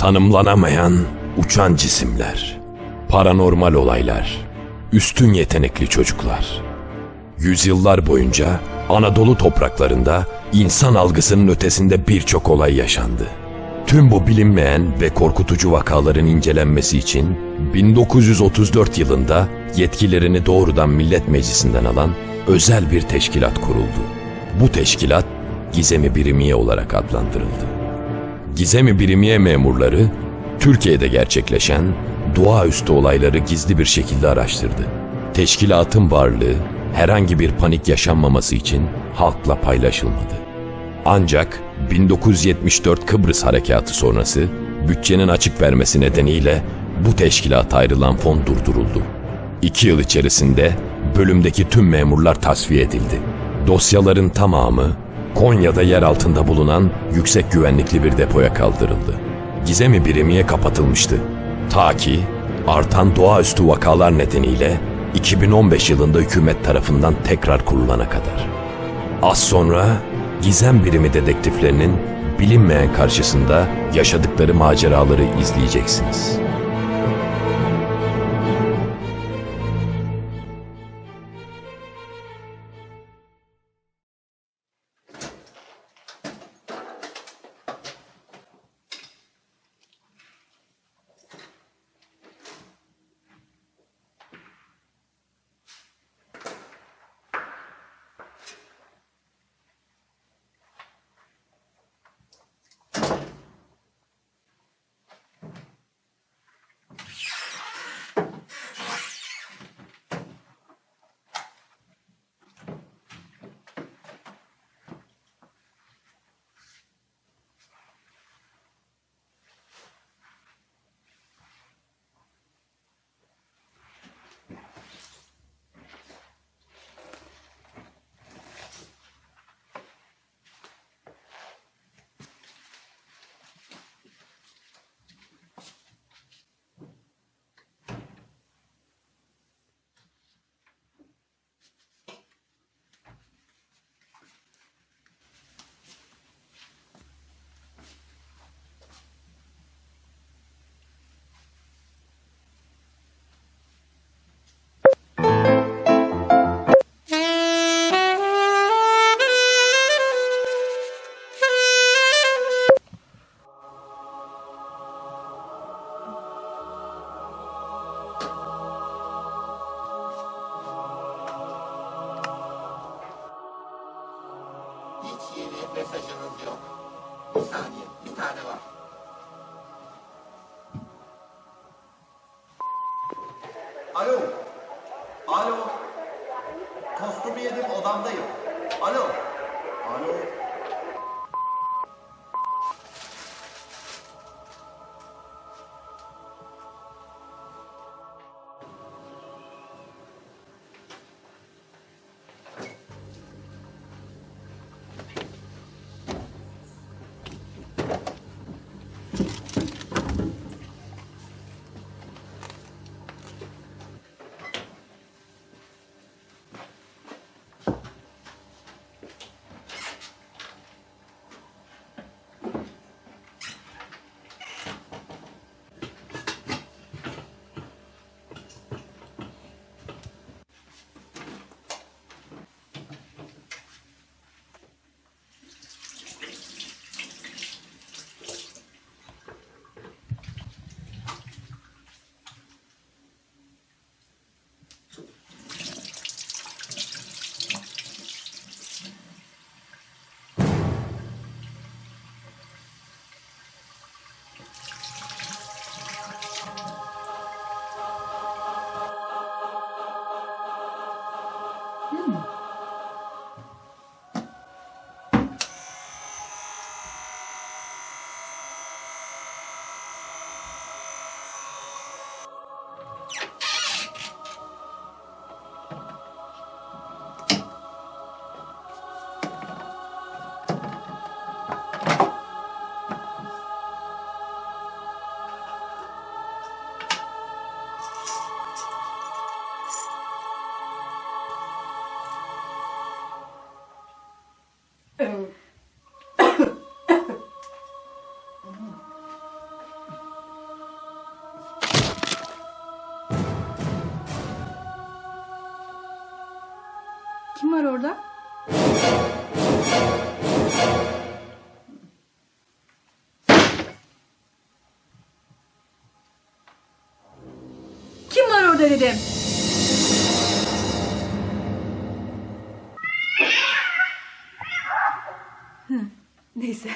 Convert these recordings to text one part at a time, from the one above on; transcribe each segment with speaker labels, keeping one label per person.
Speaker 1: Tanımlanamayan uçan cisimler, paranormal olaylar, üstün yetenekli çocuklar. Yüzyıllar boyunca Anadolu topraklarında insan algısının ötesinde birçok olay yaşandı. Tüm bu bilinmeyen ve korkutucu vakaların incelenmesi için 1934 yılında yetkilerini doğrudan Millet Meclisi'nden alan özel bir teşkilat kuruldu. Bu teşkilat Gizemi Birimiye olarak adlandırıldı. Gizemi Birimiye memurları Türkiye'de gerçekleşen doğaüstü olayları gizli bir şekilde araştırdı. Teşkilatın varlığı herhangi bir panik yaşanmaması için halkla paylaşılmadı. Ancak 1974 Kıbrıs Harekatı sonrası bütçenin açık vermesi nedeniyle bu teşkilata ayrılan fon durduruldu. 2 yıl içerisinde bölümdeki tüm memurlar tasfiye edildi. Dosyaların tamamı Konya'da yer altında bulunan yüksek güvenlikli bir depoya kaldırıldı. Gizemi Birimiye kapatılmıştı. Ta ki artan doğaüstü vakalar nedeniyle 2015 yılında hükümet tarafından tekrar kurulana kadar. Az sonra Gizem Birimi dedektiflerinin bilinmeyen karşısında yaşadıkları maceraları izleyeceksiniz.
Speaker 2: Hiç yeni mesajınız yok. Bir saniye, bir tane var. Alo. Alo. Tostumu yedim, odamdayım. Alo. Alo.
Speaker 3: Kim var orada? Kim var orada dedim. Neyse.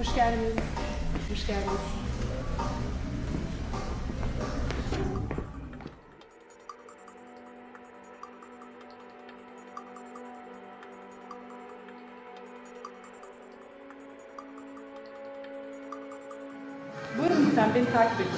Speaker 4: Hoş geldiniz. Hoş geldiniz. Buyurun lütfen beni takip edin.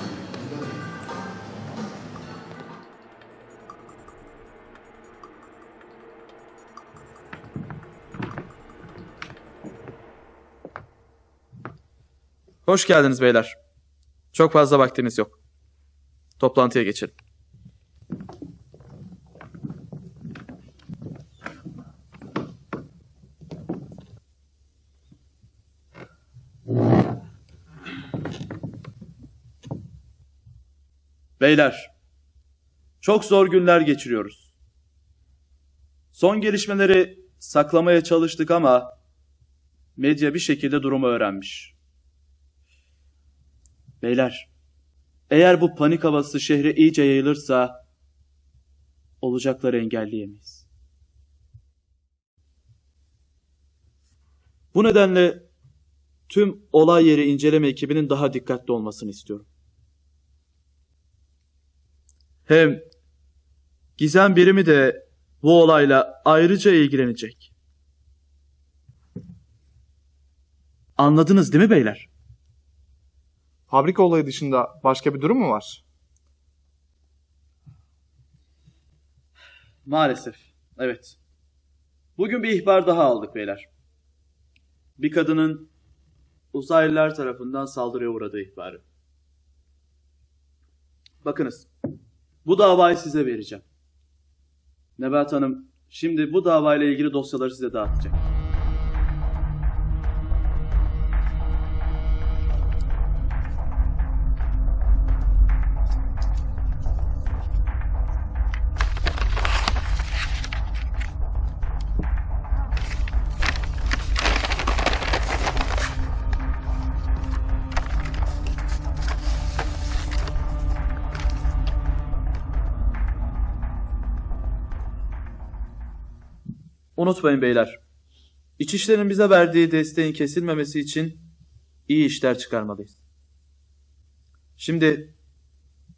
Speaker 5: Hoş geldiniz beyler. Çok fazla vaktimiz yok. Toplantıya geçelim. Beyler, çok zor günler geçiriyoruz. Son gelişmeleri saklamaya çalıştık ama medya bir şekilde durumu öğrenmiş. Beyler, eğer bu panik havası şehre iyice yayılırsa olacakları engelleyemeyiz. Bu nedenle tüm olay yeri inceleme ekibinin daha dikkatli olmasını istiyorum. Hem gizem birimi de bu olayla ayrıca ilgilenecek. Anladınız değil mi beyler?
Speaker 6: Fabrika olayı dışında başka bir durum mu var?
Speaker 5: Maalesef, evet. Bugün bir ihbar daha aldık beyler. Bir kadının uzaylılar tarafından saldırıya uğradığı ihbarı. Bakınız, bu davayı size vereceğim. Nebahat Hanım, şimdi bu davayla ilgili dosyaları size dağıtacak. Unutmayın beyler, İçişlerin bize verdiği desteğin kesilmemesi için iyi işler çıkarmalıyız. Şimdi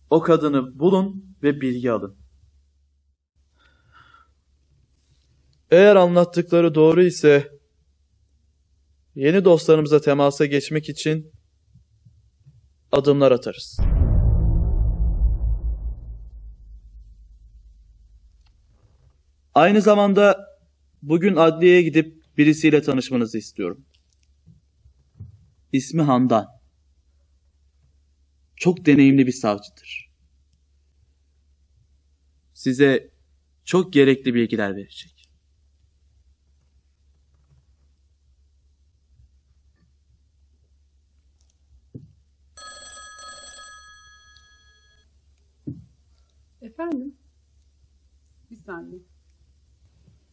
Speaker 5: o kadını bulun ve bilgi alın. Eğer anlattıkları doğru ise yeni dostlarımıza temasa geçmek için adımlar atarız. Aynı zamanda bugün adliyeye gidip birisiyle tanışmanızı istiyorum. İsmi Handan. Çok deneyimli bir savcıdır. Size çok gerekli bilgiler verecek.
Speaker 4: Efendim? Bir saniye.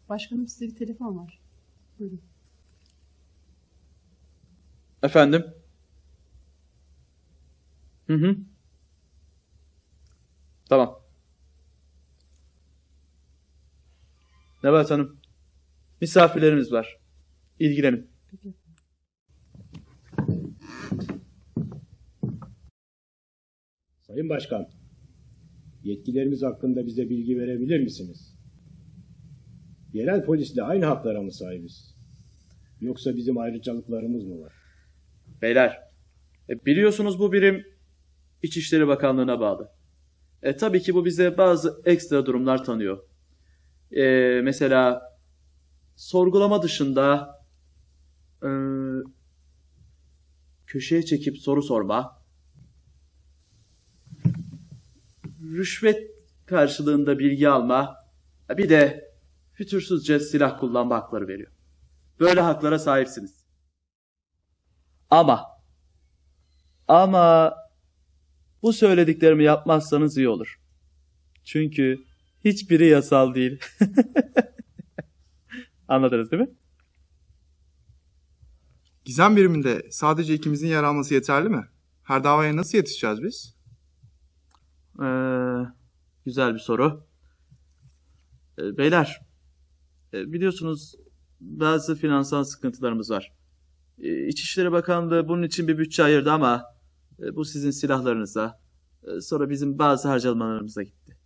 Speaker 4: Başkanım size bir telefon var. Buyurun.
Speaker 5: Efendim? Hı. Tamam. Nebahat Hanım, misafirlerimiz var. İlgilenin.
Speaker 7: Sayın Başkan, yetkilerimiz hakkında bize bilgi verebilir misiniz? Yerel polisle aynı haklara mı sahibiz? Yoksa bizim ayrıcalıklarımız mı var?
Speaker 5: Beyler, biliyorsunuz bu birim İçişleri Bakanlığı'na bağlı. Tabii ki bu bize bazı ekstra durumlar tanıyor. Mesela sorgulama dışında köşeye çekip soru sorma, rüşvet karşılığında bilgi alma, bir de fütursuzca silah kullanma hakları veriyor. Böyle haklara sahipsiniz. Ama bu söylediklerimi yapmazsanız iyi olur. Çünkü hiçbiri yasal değil. Anladınız değil mi?
Speaker 6: Gizem biriminde sadece ikimizin yer alması yeterli mi? Her davaya nasıl yetişeceğiz biz?
Speaker 5: Güzel bir soru. Beyler, biliyorsunuz bazı finansal sıkıntılarımız var. İçişleri Bakanlığı bunun için bir bütçe ayırdı ama bu sizin silahlarınıza, sonra bizim bazı harcamalarımıza gitti.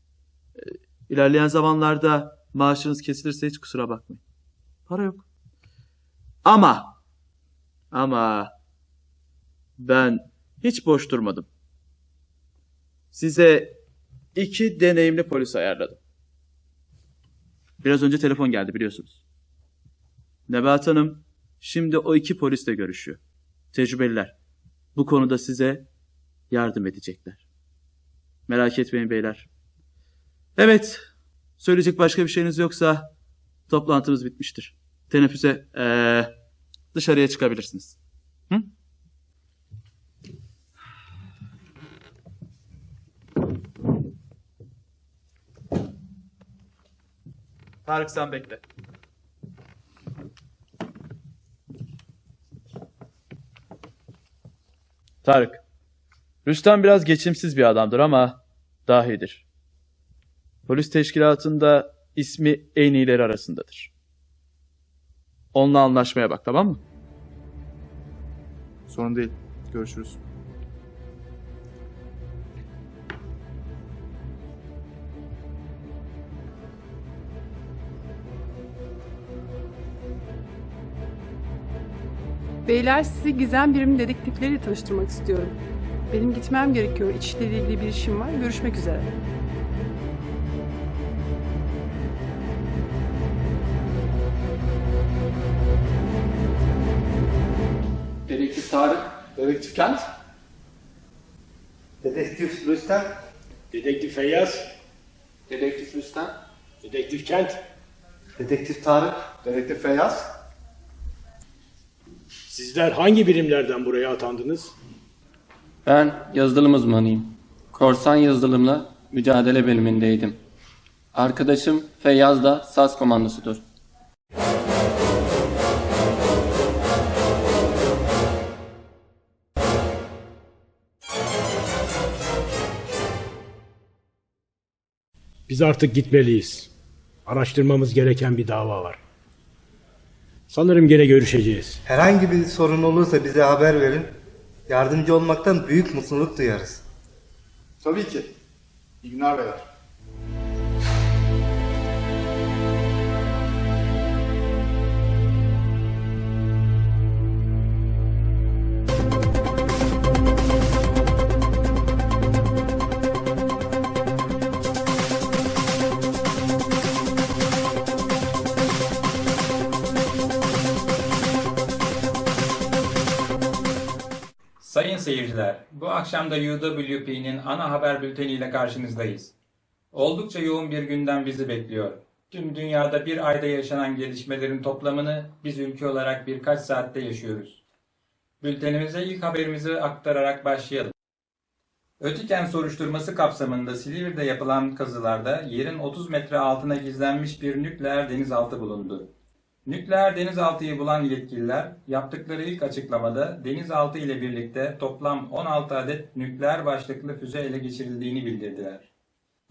Speaker 5: İlerleyen zamanlarda maaşınız kesilirse hiç kusura bakmayın. Para yok. Ama ben hiç boş durmadım. Size 2 deneyimli polis ayarladım. Biraz önce telefon geldi biliyorsunuz. Nebahat Hanım şimdi o 2 polisle görüşüyor. Tecrübeliler. Bu konuda size yardım edecekler. Merak etmeyin beyler. Evet, söyleyecek başka bir şeyiniz yoksa toplantımız bitmiştir. Teneffüse dışarıya çıkabilirsiniz. Hı? Tarık sen bekle. Tarık. Rüstem biraz geçimsiz bir adamdır ama dahidir. Polis teşkilatında ismi en iyileri arasındadır. Onunla anlaşmaya bak, tamam mı?
Speaker 6: Sorun değil. Görüşürüz.
Speaker 4: Beyler, sizi gizem birimi dedektifleriyle tanıştırmak istiyorum. Benim gitmem gerekiyor. İçişleriyle ilgili bir işim var. Görüşmek üzere.
Speaker 2: Dedektif Tarık, Dedektif Kent,
Speaker 8: Dedektif Rüstem,
Speaker 7: Dedektif Feyyaz,
Speaker 2: Dedektif Rüstem,
Speaker 7: Dedektif Kent.
Speaker 8: Dedektif Tarık,
Speaker 6: Dedektif Feyyaz.
Speaker 7: Sizler hangi birimlerden buraya atandınız?
Speaker 9: Ben yazılım uzmanıyım. Korsan yazılımla mücadele bölümündeydim. Arkadaşım Feyyaz da SAS komandosudur.
Speaker 7: Biz artık gitmeliyiz. Araştırmamız gereken bir dava var. Sanırım gene görüşeceğiz.
Speaker 8: herhangi bir sorun olursa bize haber verin. Yardımcı olmaktan büyük mutluluk duyarız.
Speaker 6: Tabii ki. İyi günler beyler.
Speaker 10: Sayın seyirciler, bu akşam da UWP'nin ana haber bülteniyle karşınızdayız. Oldukça yoğun bir gündem bizi bekliyor. Tüm dünyada bir ayda yaşanan gelişmelerin toplamını biz ülke olarak birkaç saatte yaşıyoruz. Bültenimize ilk haberimizi aktararak başlayalım. Ötiken soruşturması kapsamında Silivri'de yapılan kazılarda yerin 30 metre altına gizlenmiş bir nükleer denizaltı bulundu. Nükleer denizaltıyı bulan yetkililer yaptıkları ilk açıklamada denizaltı ile birlikte toplam 16 adet nükleer başlıklı füze ele geçirildiğini bildirdiler.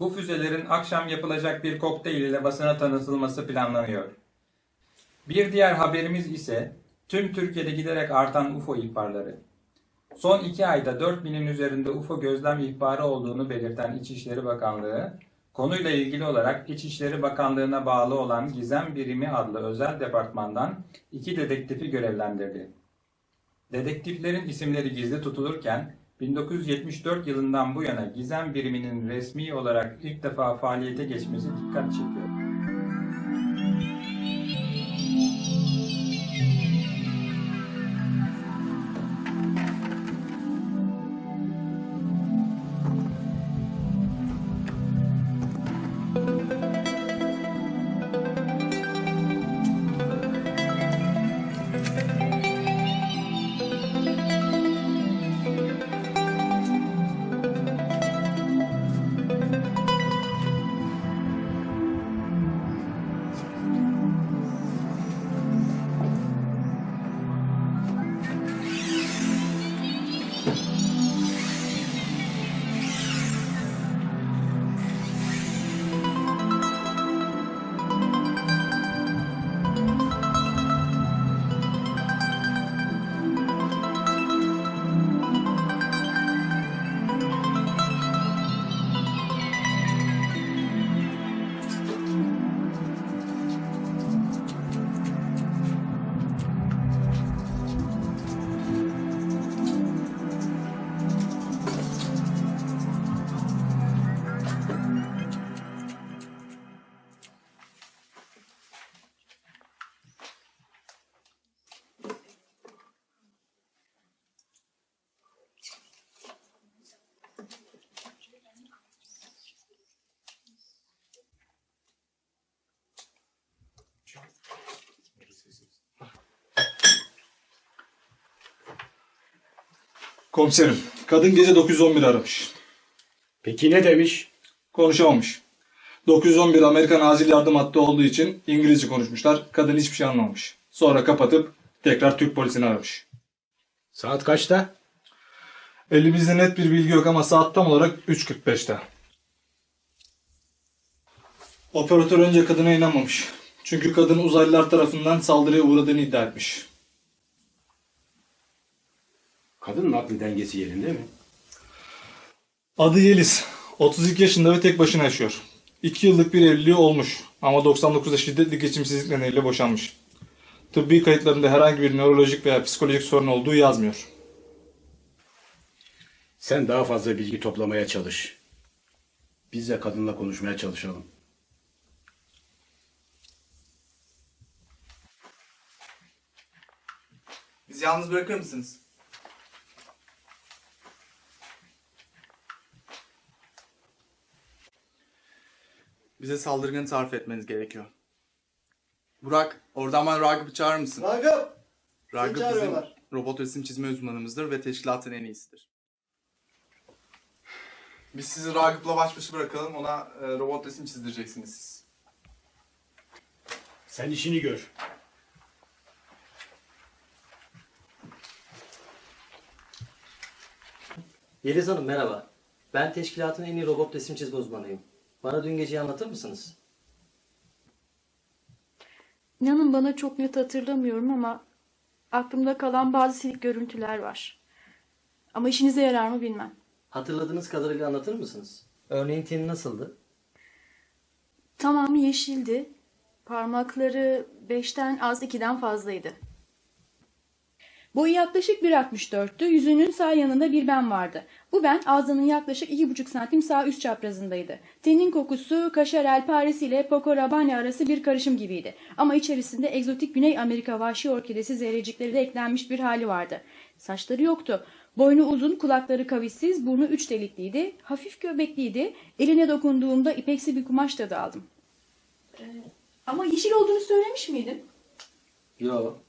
Speaker 10: Bu füzelerin akşam yapılacak bir kokteyl ile basına tanıtılması planlanıyor. Bir diğer haberimiz ise tüm Türkiye'de giderek artan UFO ihbarları. Son 2 ayda 4000'in üzerinde UFO gözlem ihbarı olduğunu belirten İçişleri Bakanlığı, konuyla ilgili olarak İçişleri Bakanlığı'na bağlı olan Gizem Birimi adlı özel departmandan 2 dedektifi görevlendirdi. Dedektiflerin isimleri gizli tutulurken 1974 yılından bu yana Gizem Biriminin resmi olarak ilk defa faaliyete geçmesi dikkat çekiyor.
Speaker 11: Komiserim, kadın gece 911 aramış.
Speaker 7: Peki ne demiş?
Speaker 11: Konuşamamış. 911 Amerikan acil yardım hattı olduğu için İngilizce konuşmuşlar. Kadın hiçbir şey anlamamış. Sonra kapatıp tekrar Türk polisini aramış.
Speaker 7: Saat kaçta?
Speaker 11: Elimizde net bir bilgi yok ama saat tam olarak 3.45'te. Operatör önce kadına inanmamış. Çünkü kadın uzaylılar tarafından saldırıya uğradığını iddia etmiş.
Speaker 7: Kadının aklı dengesi yerinde mi?
Speaker 11: Adı Yeliz. 32 yaşında ve tek başına yaşıyor. 2 yıllık bir evliliği olmuş ama 99'da şiddetli geçimsizlik nedeniyle boşanmış. Tıbbi kayıtlarında herhangi bir nörolojik veya psikolojik sorun olduğu yazmıyor.
Speaker 7: Sen daha fazla bilgi toplamaya çalış. Biz de kadınla konuşmaya çalışalım.
Speaker 6: Bizi yalnız bırakır mısınız? Bize saldırganı tarif etmeniz gerekiyor. Burak, oradan bana Ragıp'ı çağırır mısın?
Speaker 8: Ragıp!
Speaker 6: Ragıp bizim
Speaker 8: çağırıyorlar.
Speaker 6: robot resim çizme uzmanımızdır ve teşkilatın en iyisidir. Biz sizi Ragıp'la baş başa bırakalım. Ona robot resim çizdireceksiniz siz.
Speaker 7: Sen işini gör.
Speaker 12: Yeliz Hanım merhaba. Ben teşkilatın en iyi robot resim çizme uzmanıyım. Bana dün geceyi anlatır mısınız?
Speaker 3: İnanın bana çok net hatırlamıyorum ama aklımda kalan bazı silik görüntüler var. Ama işinize yarar mı bilmem.
Speaker 12: Hatırladığınız kadarıyla anlatır mısınız? Örneğin teni nasıldı?
Speaker 3: Tamamı yeşildi. Parmakları 5'ten az 2'den fazlaydı. Boyu yaklaşık 1.64'tü. Yüzünün sağ yanında bir ben vardı. Bu ben ağzının yaklaşık 2,5 santim sağ üst çaprazındaydı. Tenin kokusu kaşarel Paris ile Poco Rabanne arası bir karışım gibiydi. Ama içerisinde egzotik Güney Amerika vahşi orkidesi zerrecikleri de eklenmiş bir hali vardı. Saçları yoktu. Boynu uzun, kulakları kavissiz, burnu 3 delikliydi. Hafif göbekliydi. Eline dokunduğumda ipeksi bir kumaş tadı aldım. Ama yeşil olduğunu söylemiş miydim?
Speaker 12: Yok.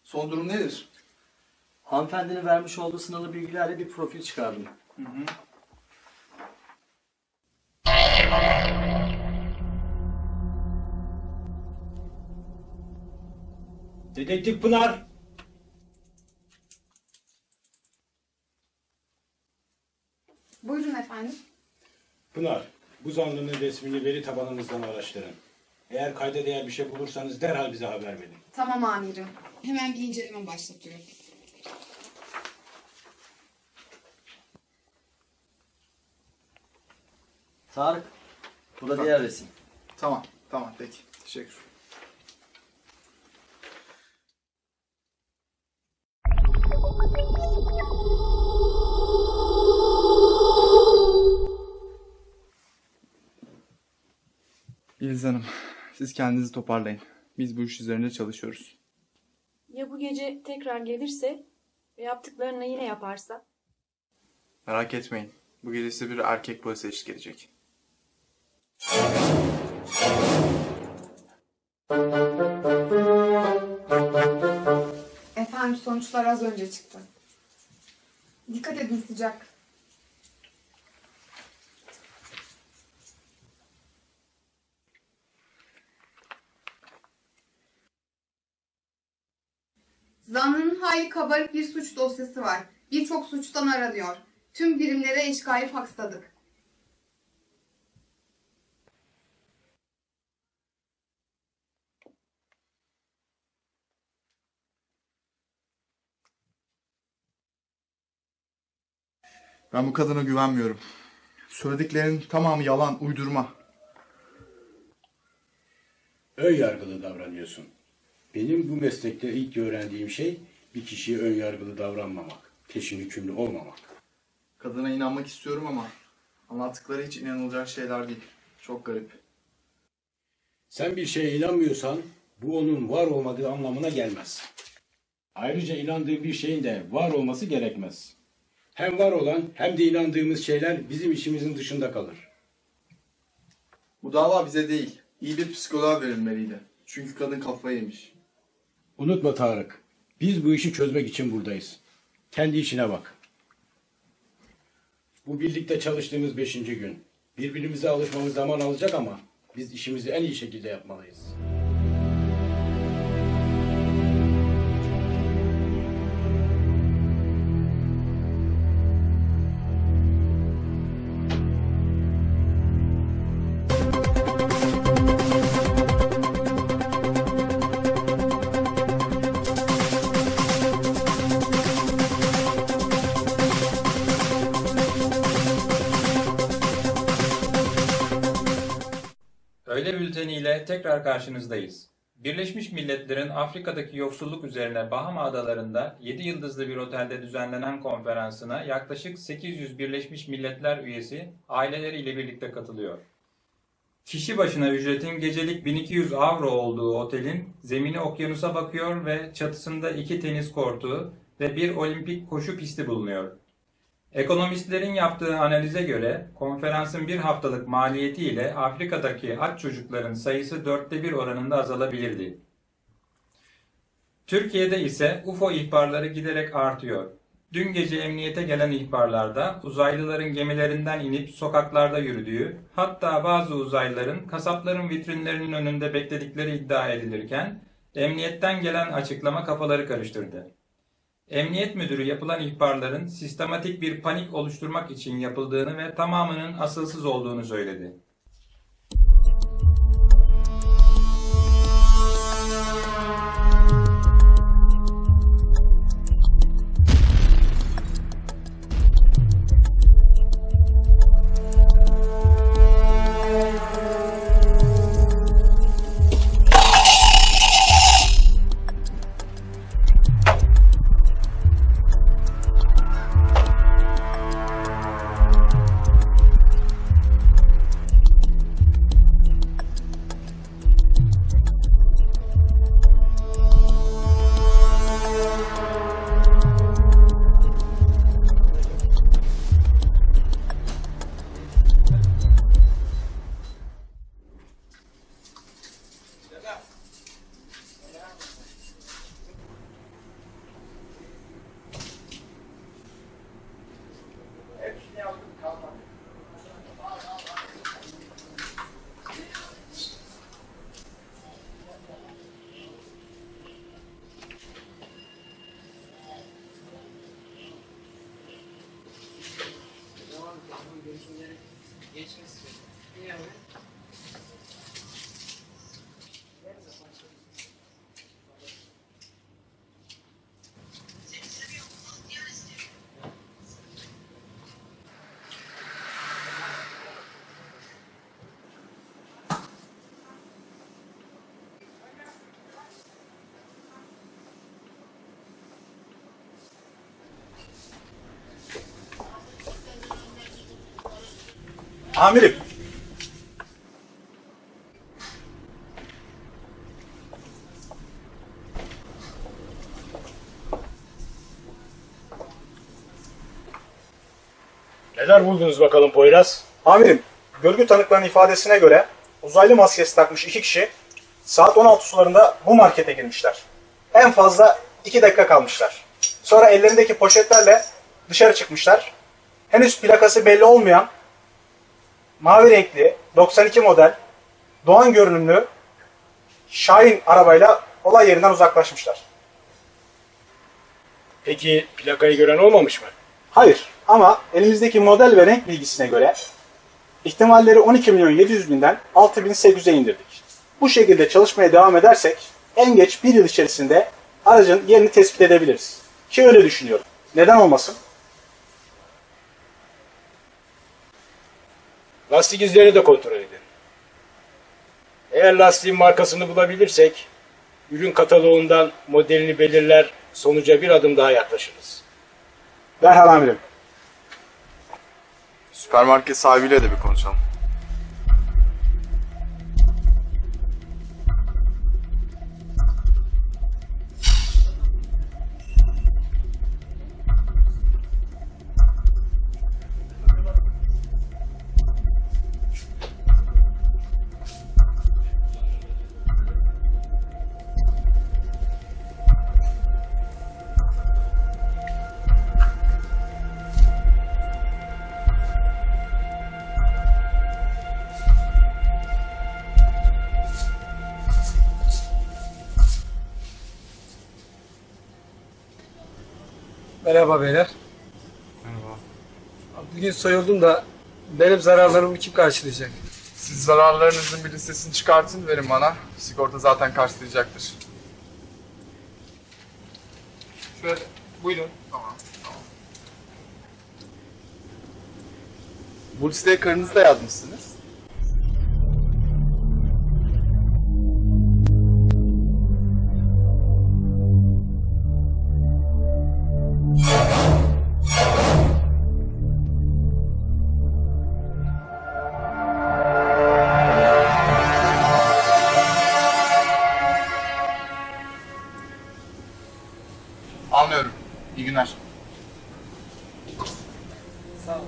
Speaker 6: Son durum nedir?
Speaker 12: Hanımefendinin vermiş olduğu sınırlı bilgilerle bir profil çıkardım.
Speaker 7: Dedektif Pınar!
Speaker 4: Buyurun efendim.
Speaker 7: Pınar, bu zanlının resmini veri tabanınızdan araştırın. Eğer kayda değer bir şey bulursanız derhal bize haber verin.
Speaker 4: Tamam amirim. Hemen bir inceleme başlatıyorum.
Speaker 12: Tarık, bu da diğer resim.
Speaker 6: Tamam, tamam peki. Teşekkür. Yeliz Hanım, Siz kendinizi toparlayın. Biz bu iş üzerinde çalışıyoruz.
Speaker 3: Ya bu gece tekrar gelirse ve yaptıklarını yine yaparsa?
Speaker 6: Merak etmeyin. Bu gece size bir erkek polis eşlik edecek.
Speaker 13: Efendim sonuçlar az önce çıktı. Dikkat edin sıcak. Zanlının hayli kabarık bir suç dosyası var. Birçok suçtan aranıyor. Tüm birimlere eşkali faksladık.
Speaker 6: Ben bu kadına güvenmiyorum. Söylediklerinin tamamı yalan, uydurma.
Speaker 14: Ön yargılı davranıyorsun. Benim bu meslekte ilk öğrendiğim şey bir kişiye ön yargılı davranmamak, peşin hükümlü olmamak.
Speaker 6: Kadına inanmak istiyorum ama anlattıkları hiç inanılacak şeyler değil. Çok garip.
Speaker 14: Sen bir şeye inanmıyorsan bu onun var olmadığı anlamına gelmez. Ayrıca inandığı bir şeyin de var olması gerekmez. Hem var olan hem de inandığımız şeyler bizim işimizin dışında kalır.
Speaker 6: Bu dava bize değil, iyi bir psikoloğa verilmeliydi. Çünkü kadın kafayı yemiş.
Speaker 14: Unutma Tarık, biz bu işi çözmek için buradayız. Kendi işine bak. Bu birlikte çalıştığımız 5. gün. Birbirimize alışmamız zaman alacak ama biz işimizi en iyi şekilde yapmalıyız.
Speaker 10: Öğle bülteniyle tekrar karşınızdayız. Birleşmiş Milletler'in Afrika'daki yoksulluk üzerine Bahama Adalarında 7 yıldızlı bir otelde düzenlenen konferansına yaklaşık 800 Birleşmiş Milletler üyesi aileleriyle birlikte katılıyor. Kişi başına ücretin gecelik 1200 avro olduğu otelin zemini okyanusa bakıyor ve çatısında 2 tenis kortu ve bir olimpik koşu pisti bulunuyor. Ekonomistlerin yaptığı analize göre konferansın bir haftalık maliyetiyle Afrika'daki aç çocukların sayısı 1/4 oranında azalabilirdi. Türkiye'de ise UFO ihbarları giderek artıyor. Dün gece emniyete gelen ihbarlarda uzaylıların gemilerinden inip sokaklarda yürüdüğü, hatta bazı uzaylıların kasapların vitrinlerinin önünde bekledikleri iddia edilirken, emniyetten gelen açıklama kafaları karıştırdı. Emniyet müdürü yapılan ihbarların sistematik bir panik oluşturmak için yapıldığını ve tamamının asılsız olduğunu söyledi.
Speaker 6: Amirim.
Speaker 7: Neler buldunuz bakalım Poyraz?
Speaker 11: Amirim, görgü tanıklarının ifadesine göre uzaylı maskesi takmış iki kişi saat 16 sularında bu markete girmişler. En fazla 2 dakika kalmışlar. Sonra ellerindeki poşetlerle dışarı çıkmışlar. Henüz plakası belli olmayan mavi renkli 92 model Doğan görünümlü Şahin arabayla olay yerinden uzaklaşmışlar.
Speaker 7: Peki plakayı gören olmamış mı?
Speaker 11: Hayır ama elimizdeki model ve renk bilgisine göre ihtimalleri 12.700.000'den 6.800'e indirdik. Bu şekilde çalışmaya devam edersek en geç 1 yıl içerisinde aracın yerini tespit edebiliriz. Ki öyle düşünüyorum. Neden olmasın?
Speaker 7: Lastik izlerini de kontrol edin. Eğer lastiğin markasını bulabilirsek, ürün kataloğundan modelini belirler, sonuca bir adım daha yaklaşırız.
Speaker 11: Derhal amirim.
Speaker 6: Süpermarket sahibiyle de bir konuşalım.
Speaker 15: Merhaba beyler.
Speaker 6: Merhaba.
Speaker 15: Bugün soyuldum da benim zararlarımı kim karşılayacak?
Speaker 6: Siz zararlarınızın bir listesini çıkartın verin bana. Sigorta zaten karşılayacaktır. Şöyle buyurun. Tamam. Bu listeye karınızı da yazmışsınız. Anlıyorum. İyi günler.
Speaker 15: Sağ ol.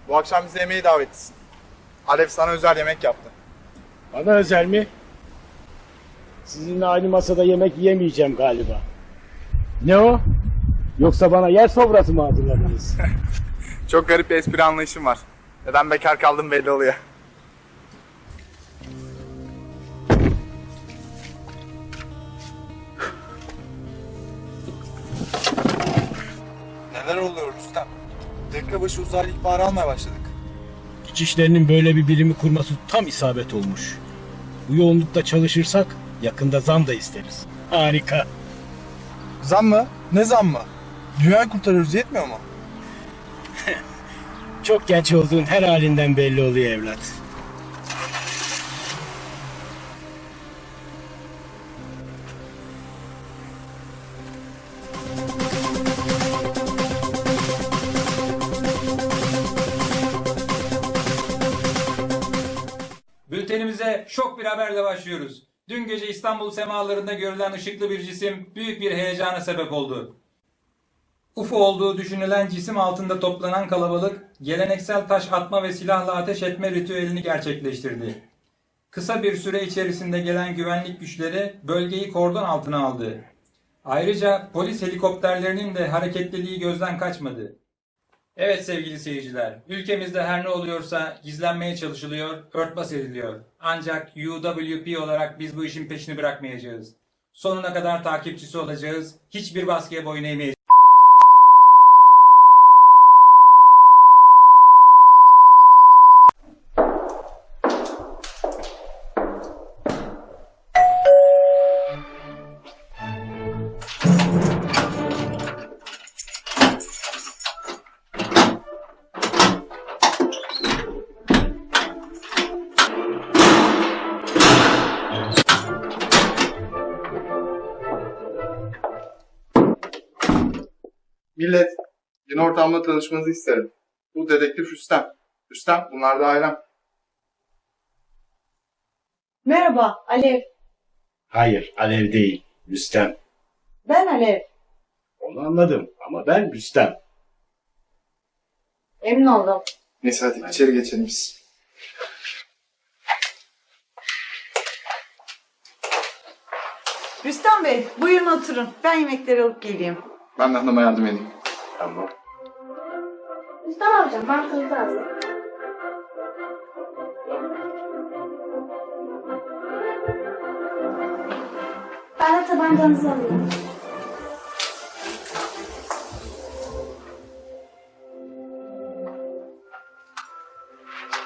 Speaker 6: Bu akşam bize yemeğe davetlisin. Alev sana özel yemek yaptı.
Speaker 7: Bana özel mi? Sizinle aynı masada yemek yiyemeyeceğim galiba. Ne o? Yoksa bana yer sofrası mı hazırladınız?
Speaker 6: Çok garip bir espri anlayışım var. Neden bekar kaldım belli oluyor. Neler oluyor Rüstem? Dakika başı uzaylı ihbarı almaya başladık.
Speaker 7: İçişlerinin böyle bir birimi kurması tam isabet olmuş. Bu yoğunlukta çalışırsak yakında zam da isteriz. Harika.
Speaker 6: Zam mı? Ne zam mı? Dünyayı kurtarıyoruz yetmiyor mu?
Speaker 7: Çok genç olduğun her halinden belli oluyor evlat.
Speaker 10: Bültenimize şok bir haberle başlıyoruz. Dün gece İstanbul semalarında görülen ışıklı bir cisim büyük bir heyecana sebep oldu. UFO olduğu düşünülen cisim altında toplanan kalabalık, geleneksel taş atma ve silahla ateş etme ritüelini gerçekleştirdi. Kısa bir süre içerisinde gelen güvenlik güçleri bölgeyi kordon altına aldı. Ayrıca polis helikopterlerinin de hareketliliği gözden kaçmadı. Evet sevgili seyirciler, ülkemizde her ne oluyorsa gizlenmeye çalışılıyor, örtbas ediliyor. Ancak UWP olarak biz bu işin peşini bırakmayacağız. Sonuna kadar takipçisi olacağız, hiçbir baskıya boyun eğmeyeceğiz.
Speaker 6: Millet, yeni ortamda tanışmanızı isterim. Bu dedektif Rüstem. Rüstem, bunlar da ailem.
Speaker 16: Merhaba, Alev.
Speaker 14: Hayır, Alev değil, Rüstem.
Speaker 16: Ben Alev.
Speaker 14: Onu anladım ama ben Rüstem.
Speaker 16: Emin oldum.
Speaker 6: Neyse hadi içeri geçelim biz.
Speaker 16: Rüstem Bey, buyurun oturun. Ben yemekleri alıp geleyim.
Speaker 6: Ben de hanıma yardım edeyim.
Speaker 14: Tamam.
Speaker 17: Rüstem amcam ben kızı alayım. Ben de tabancanızı alayım.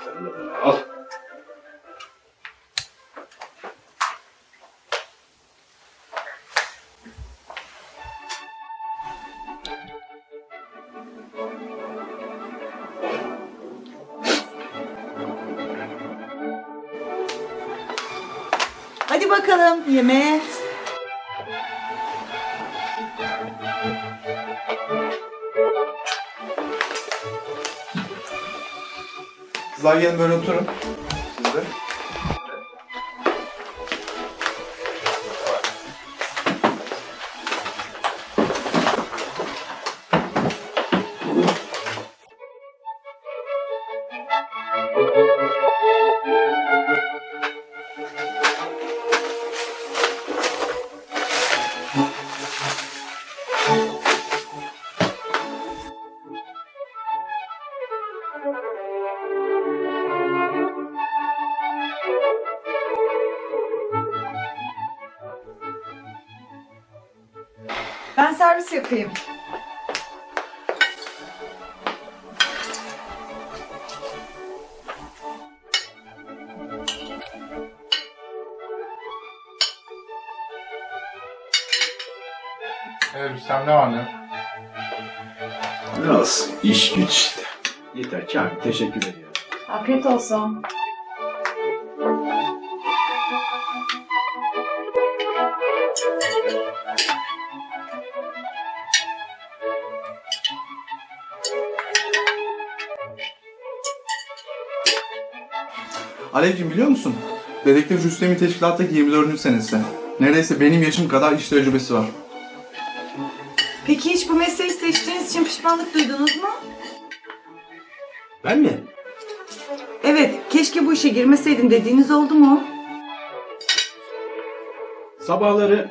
Speaker 14: Sen de bunu al.
Speaker 16: Hadi bakalım yemeğe.
Speaker 6: Kızlar gelin böyle oturun. Siz de.
Speaker 16: Ben servis yapayım.
Speaker 6: Rüstem ne var ne yok?
Speaker 14: Biraz iş güç işte. Yeter Kamil, teşekkür ediyorum.
Speaker 3: Afiyet olsun.
Speaker 6: Alevciğim biliyor musun? Dedektif Rüstem'in teşkilattaki 24. senesi. Neredeyse benim yaşım kadar iş tecrübesi var.
Speaker 16: Peki hiç bu mesleği seçtiğiniz için pişmanlık duydunuz mu?
Speaker 14: Ben mi?
Speaker 16: Evet, keşke bu işe girmeseydim dediğiniz oldu mu?
Speaker 14: Sabahları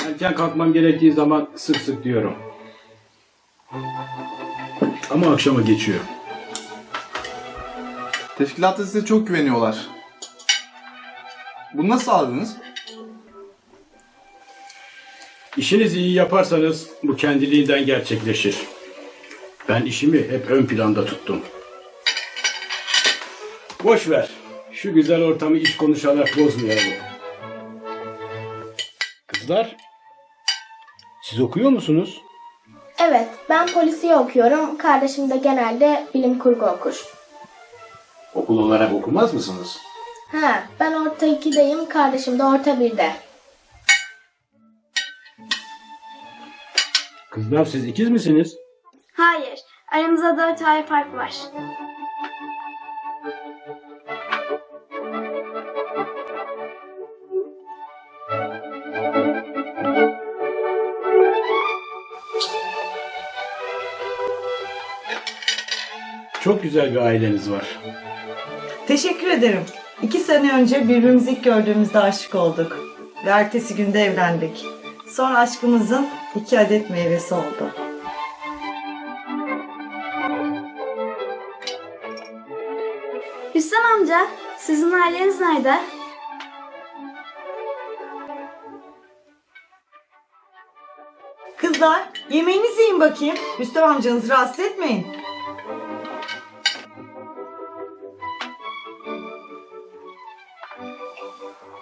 Speaker 14: erken kalkmam gerektiği zaman sık sık diyorum. Ama akşama geçiyor.
Speaker 6: Teşkilatta size çok güveniyorlar. Bunu nasıl sağladınız?
Speaker 14: İşinizi iyi yaparsanız bu kendiliğinden gerçekleşir. Ben işimi hep ön planda tuttum. Boş ver. Şu güzel ortamı iş konuşarak bozmayalım. Kızlar, siz okuyor musunuz?
Speaker 17: Evet, ben polisiye okuyorum. Kardeşim de genelde bilim kurgu okur.
Speaker 14: Okul olarak okumaz mısınız?
Speaker 17: Ha, ben orta 2'deyim, kardeşim de orta 1'de.
Speaker 14: Kızlar siz ikiz misiniz?
Speaker 17: Hayır, aramızda 4 ay fark var.
Speaker 14: Çok güzel bir aileniz var.
Speaker 16: Teşekkür ederim. 2 sene önce birbirimizi ilk gördüğümüzde aşık olduk. Ve ertesi günde evlendik. Sonra aşkımızın 2 adet meyvesi oldu.
Speaker 17: Rüstem amca, sizin aileniz nerede?
Speaker 16: Kızlar, yemeğinizi yiyin bakayım. Rüstem amcanızı rahatsız etmeyin.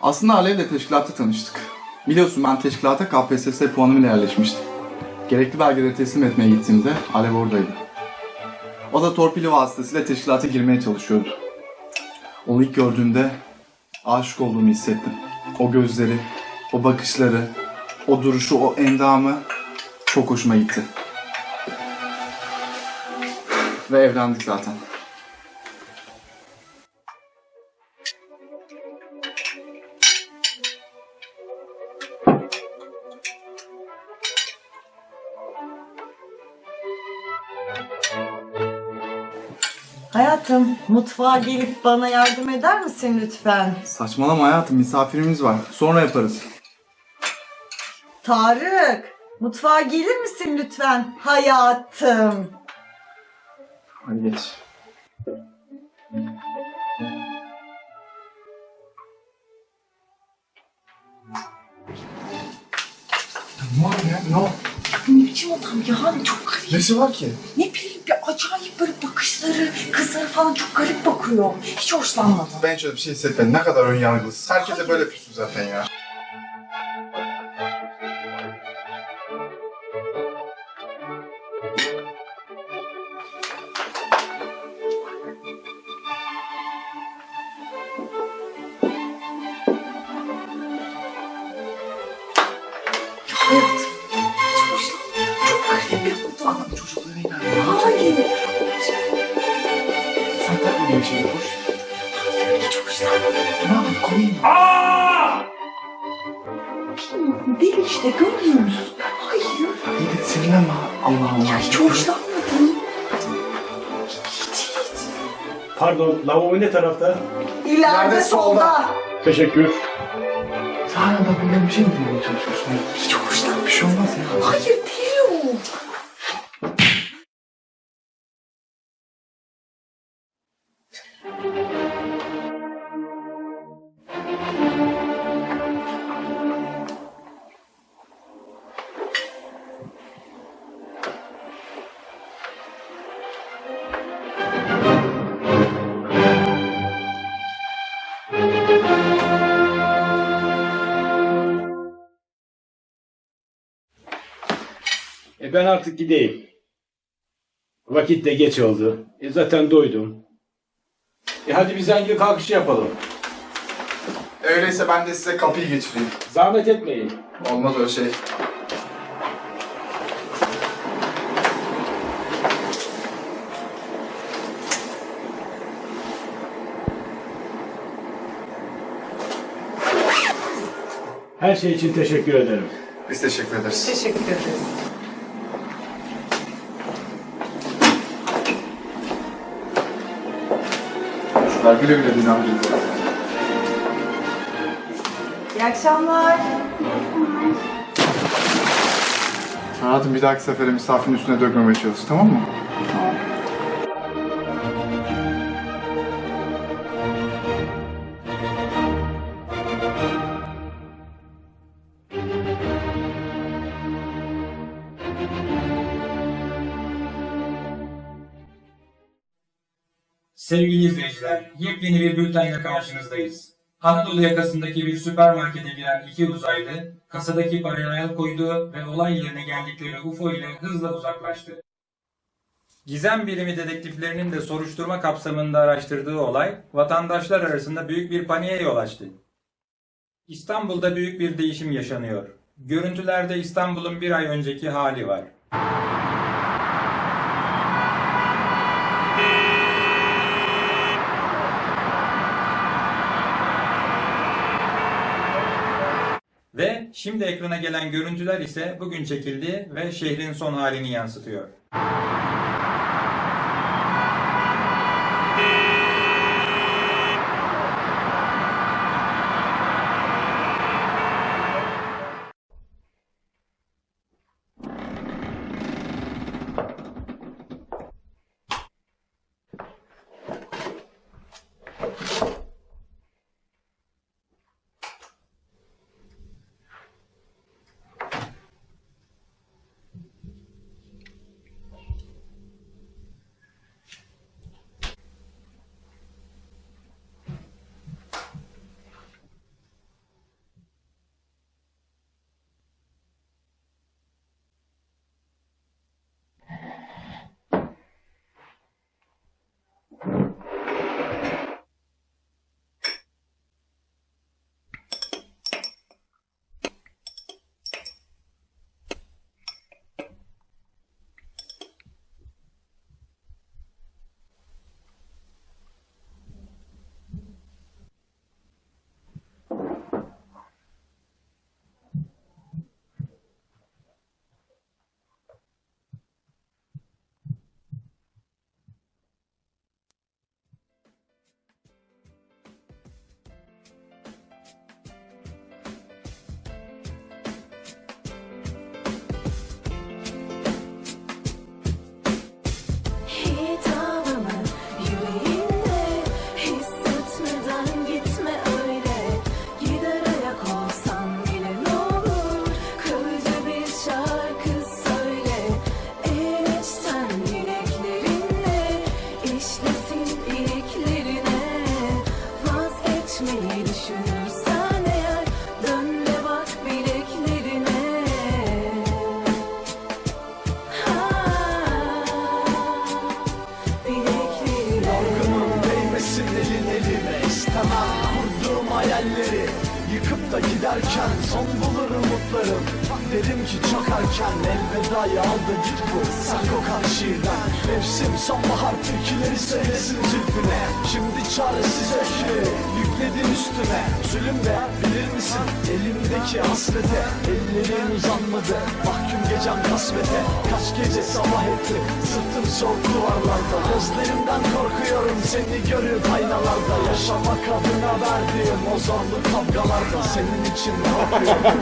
Speaker 6: Aslında Alev'le teşkilatta tanıştık. Biliyorsun ben teşkilata KPSS puanımla yerleşmiştim. Gerekli belgeleri teslim etmeye gittiğimde Alev oradaydı. O da torpili vasıtasıyla teşkilata girmeye çalışıyordu. Onu ilk gördüğümde aşık olduğumu hissettim. O gözleri, o bakışları, o duruşu, o endamı çok hoşuma gitti. Ve evlendik zaten.
Speaker 16: Hayatım, mutfağa gelip bana yardım eder misin lütfen?
Speaker 6: Saçmalama hayatım, misafirimiz var. Sonra yaparız.
Speaker 16: Tarık, mutfağa gelir misin lütfen? Hayatım.
Speaker 6: Hadi geç. Ne oldu ya? Ne oldu?
Speaker 16: Ne biçim adam ya? Çok garip.
Speaker 6: Nesi var ki?
Speaker 16: Ne bileyim bir acayip böyle bakışları, kızlara falan çok garip bakıyor. Hiç hoşlanmadım.
Speaker 6: Ben hiç öyle bir şey hissetmedim. Ne kadar ön yargılısın. Herkese böyle yapıyorsun zaten ya.
Speaker 16: Hayatım, hiç hoşlanmadım. Çok garip bir adam.
Speaker 6: Çocuklara inan.
Speaker 16: Hayır.
Speaker 6: Sen takma bir şey hoş.
Speaker 16: Hiç hoşlanmadım.
Speaker 6: Ne yapayım? Koyayım mı?
Speaker 16: Bilmiyorum, deli işte görmüyor musun? Hayır.
Speaker 6: İyi de sinirlenme. Allah Allah.
Speaker 16: Ya hiç hoşlanmadım.
Speaker 7: Pardon, lavabo ne tarafta?
Speaker 16: İleride solda.
Speaker 7: Teşekkür.
Speaker 6: Sen hala da böyle bir şey mi demeye çalışıyorsun?
Speaker 16: Hiç hoşlanmadım.
Speaker 6: Bir şey olmaz ya.
Speaker 16: Hayır deli o.
Speaker 14: Ben artık gideyim. Vakit de geç oldu. Zaten doydum. Hadi bir zengin kalkışı yapalım.
Speaker 6: Öyleyse ben de size kapıyı geçireyim.
Speaker 14: Zahmet etmeyin.
Speaker 6: Olmaz öyle şey.
Speaker 14: Her şey için teşekkür ederim.
Speaker 6: Biz teşekkür ederiz.
Speaker 16: Teşekkür ederiz.
Speaker 6: Çocuklar güle güle dinlendirin.
Speaker 16: İyi akşamlar.
Speaker 6: Hayatım bir dahaki sefere misafirin üstüne dökmemeye çalış, tamam mı?
Speaker 10: Sevgili izleyiciler, yepyeni bir bültenle karşınızdayız. Anadolu yakasındaki bir süpermarkete giren iki uzaylı, kasadaki paraya el koydu ve olay yerine geldikleri UFO ile hızla uzaklaştı. Gizem birimi dedektiflerinin de soruşturma kapsamında araştırdığı olay, vatandaşlar arasında büyük bir paniğe yol açtı. İstanbul'da büyük bir değişim yaşanıyor. Görüntülerde İstanbul'un bir ay önceki hali var. Ve şimdi ekrana gelen görüntüler ise bugün çekildi ve şehrin son halini yansıtıyor.
Speaker 18: hayalleri. Yıkıp da giderken son bulur umutlarım. Dedim ki çok erken elvedayı aldı git bu ıslak kokan şiirden. Mevsim sonbahar türküleri söylesin zülfüne. Şimdi çaresiz öfke yükledin üstüme. Zulüm de bilir misin elimdeki hasrete. Ellerin uzanmadı mahkum gecem kasvete. Kaç gece sabah ettim sırtım soğuk duvarlarda. Gözlerimden korkuyorum seni görüp aynalarda. Yaşamak adına verdiğim o zorlu kavgalarda. Senin için ne yapıyorum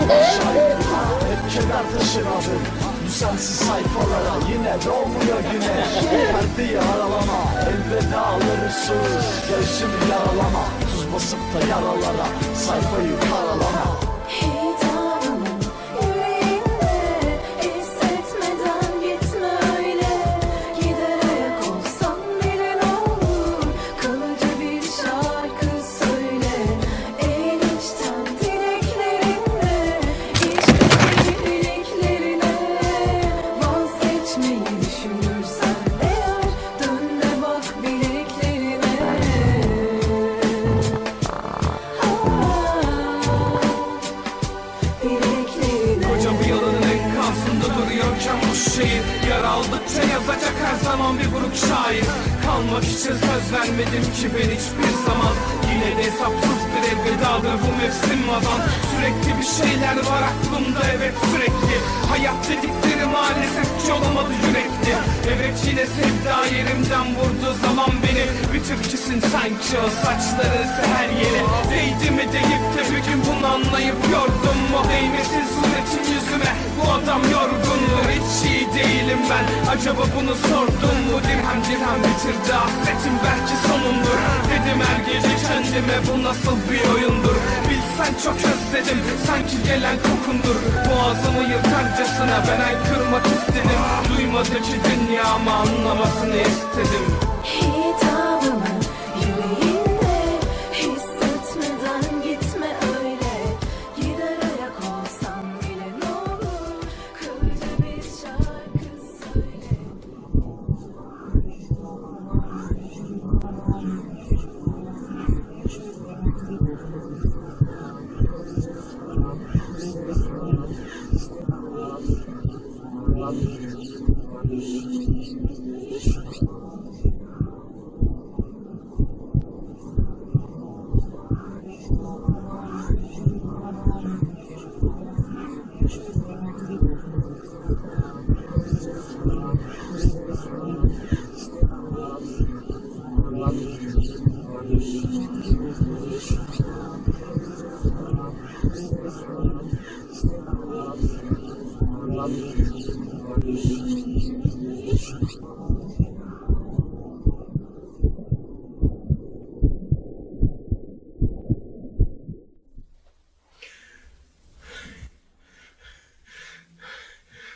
Speaker 18: Allah şahit buna. Hep keder taşımadım bu sensiz sayfalara. Yine doğmuyor güneş perdeyi aralama. Elveda alırısız göğsümü yaralama. Tuz basıp da yaralara sayfayı karalama.
Speaker 19: Hitabımı yüreğimde hissetmeden gitme öyle. Gider ayak olsam bile ne olur, kalıcı bir şarkı söyle. En içten dileklerimle hiçbir dileklerine vazgeçmeyi düşünürsen eğer dön de bak bileklerine.
Speaker 18: Koca bir yalanın enkazında duruyorken bu şehir yar aldıkça yazacak her zaman bir buruk şair. Kalmak için söz vermedim ki ben hiçbir zaman. Yine de hesapsız bir elvedadır bu mevsim vazan. Sürekli bir şeyler var aklımda evet sürekli. Hayat dedikleri maalesef ki olamadı yürekli. Evet yine sevda yerimden vurduğu zaman beni. Bir türküsün sanki o saçları seher yere. Değdi mi deyip de bir gün bunu anlayıp yordum mu? Değmesin suretin yüzüme bu adam yorgundur. Hiç iyi değilim ben acaba bunu sordum mu? Dirhem dirhem bitirdi hasretim belki sonundur. Dedim her gece kendime bu nasıl bir oyundur. Bilsen çok özledim sanki gelen kokundur. Boğazımı yırtarcasına ben haykırmak istedim. Duymadı ki dünya ama anlamasını istedim.
Speaker 19: Hitabımı yüreğimde hissetmeden gitme öyle. Gider ayak olsam bile ne olur, kalıcı bir şarkı söyle.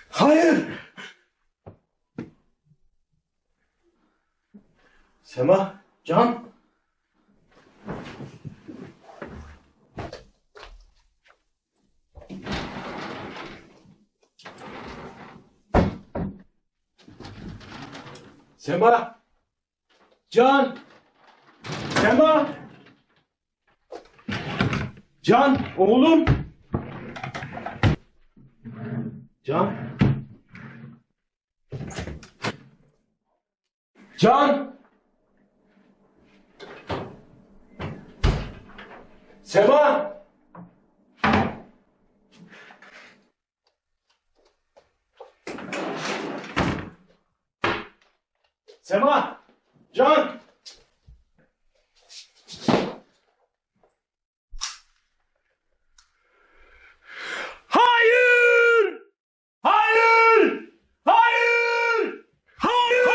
Speaker 18: Hayır! Sema, Can. Sema, Can. Sema. Can, oğlum. Can. Can. Sema. Sema. Can. Hayır! Hayır! Hayır! Hayır!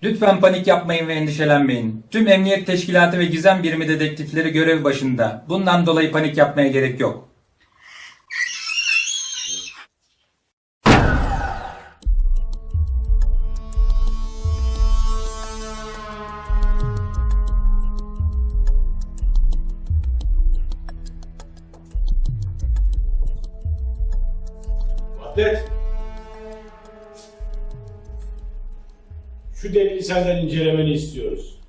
Speaker 10: Lütfen panik yapmayın ve endişelenmeyin. Tüm emniyet teşkilatı ve gizem birimi dedektifleri görev başında. Bundan dolayı panik yapmaya gerek yok.
Speaker 14: Vahdet. Şu delili senden incelemeni istiyoruz.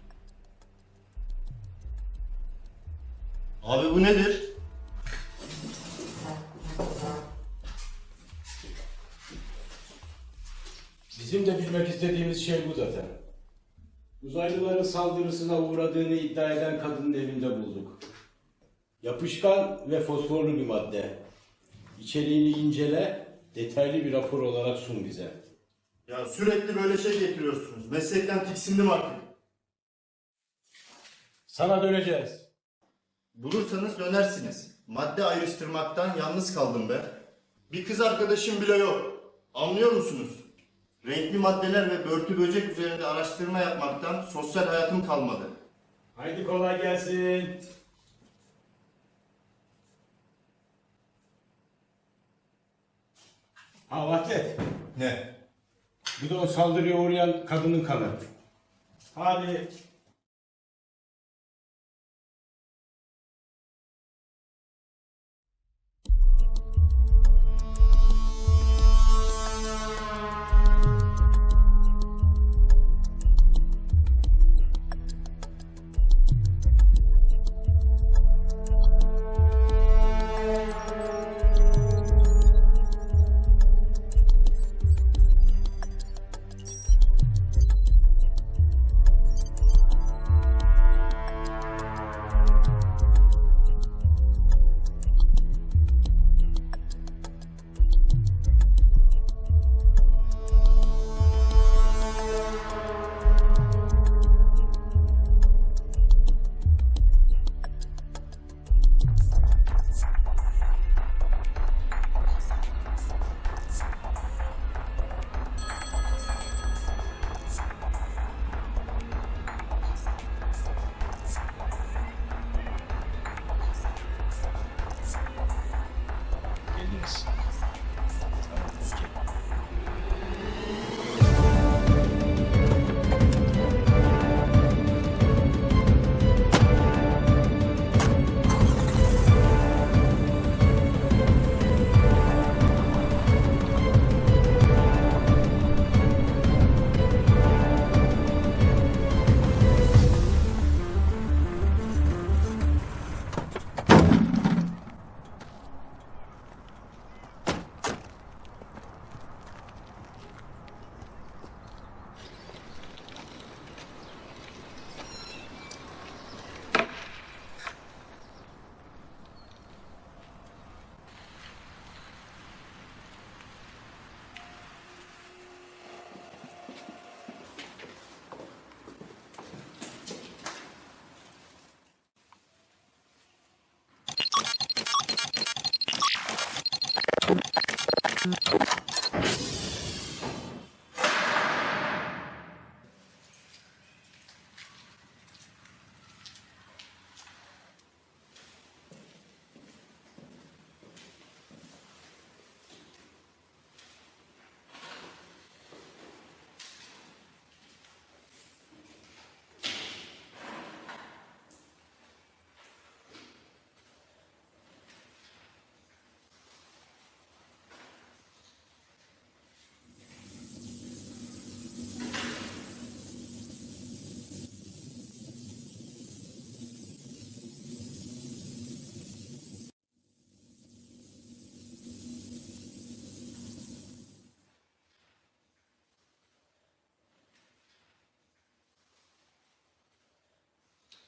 Speaker 8: Abi bu nedir?
Speaker 14: Bizim de bilmek istediğimiz şey bu zaten. Uzaylıların saldırısına uğradığını iddia eden kadının evinde bulduk. Yapışkan ve fosforlu bir madde. İçeriğini incele, detaylı bir rapor olarak sun bize.
Speaker 8: Ya sürekli böyle şey getiriyorsunuz. Meslekten tiksindim artık.
Speaker 14: Sana döneceğiz.
Speaker 8: Bulursanız dönersiniz. Madde ayrıştırmaktan yalnız kaldım be. Bir kız arkadaşım bile yok. Anlıyor musunuz? Renkli maddeler ve börtü böcek üzerinde araştırma yapmaktan sosyal hayatım kalmadı.
Speaker 14: Haydi kolay gelsin. Ha Vahdet.
Speaker 8: Ne?
Speaker 14: Bu da o saldırıya uğrayan kadının kanı. Hadi.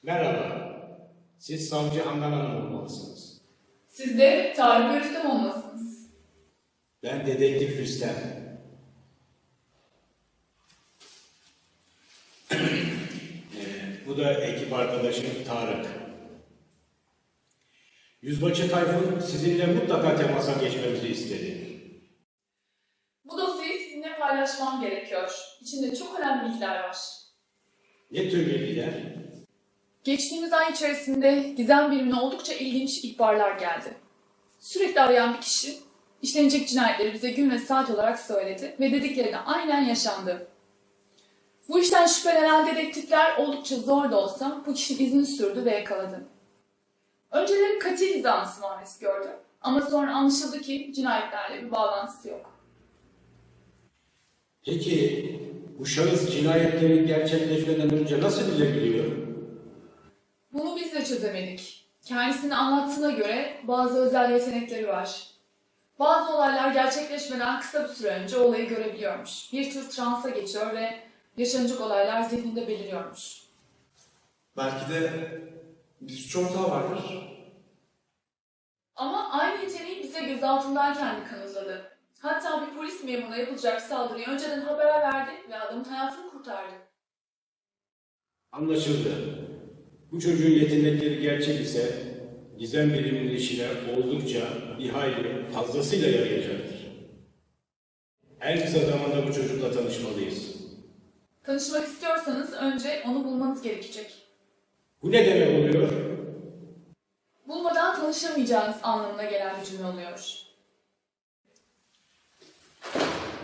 Speaker 14: Merhaba. Siz savcı Handan Hanım olmalısınız.
Speaker 20: Siz de Tarık Rüstem olmalısınız.
Speaker 14: Ben dedektif Rüstem. Bu da ekip arkadaşım Tarık. Yüzbaşı Tayfun sizinle mutlaka temasa geçmemizi istedi.
Speaker 20: Bu dosyayı sizinle paylaşmam gerekiyor. İçinde çok önemli bilgiler var.
Speaker 14: Ne tür bilgiler?
Speaker 20: Geçtiğimiz ay içerisinde gizem birimine oldukça ilginç ihbarlar geldi. Sürekli arayan bir kişi işlenecek cinayetleri bize gün ve saat olarak söyledi ve dedikleri de aynen yaşandı. Bu işten şüphelenen dedektifler oldukça zor da olsa bu kişinin izini sürdü ve yakaladı. Önceleri katil zanlısı muamelesi gördü ama sonra anlaşıldı ki cinayetlerle bir bağlantısı yok.
Speaker 14: Peki bu şahıs cinayetlerin gerçekleşmeden önce nasıl bilebiliyor?
Speaker 20: Bunu biz de çözemedik. Kendisinin anlattığına göre bazı özel yetenekleri var. Bazı olaylar gerçekleşmeden kısa bir süre önce olayı görebiliyormuş. Bir tür transa geçiyor ve yaşanacak olaylar zihninde beliriyormuş.
Speaker 6: Belki de bir suç ortağı vardır.
Speaker 20: Ama aynı yeteneği bize gözaltındayken de kanıtladı. Hatta bir polis memuruna yapılacak saldırıyı önceden haber verdi ve adamın hayatını kurtardı.
Speaker 14: Anlaşıldı. Bu çocuğun yetenekleri gerçek ise gizem biriminin işine oldukça bir hayli fazlasıyla yarayacaktır. En kısa zamanda bu çocukla tanışmalıyız.
Speaker 20: Tanışmak istiyorsanız önce onu bulmanız gerekecek.
Speaker 14: Bu ne demek oluyor?
Speaker 20: Bulmadan tanışamayacağınız anlamına gelen bir cümle oluyor.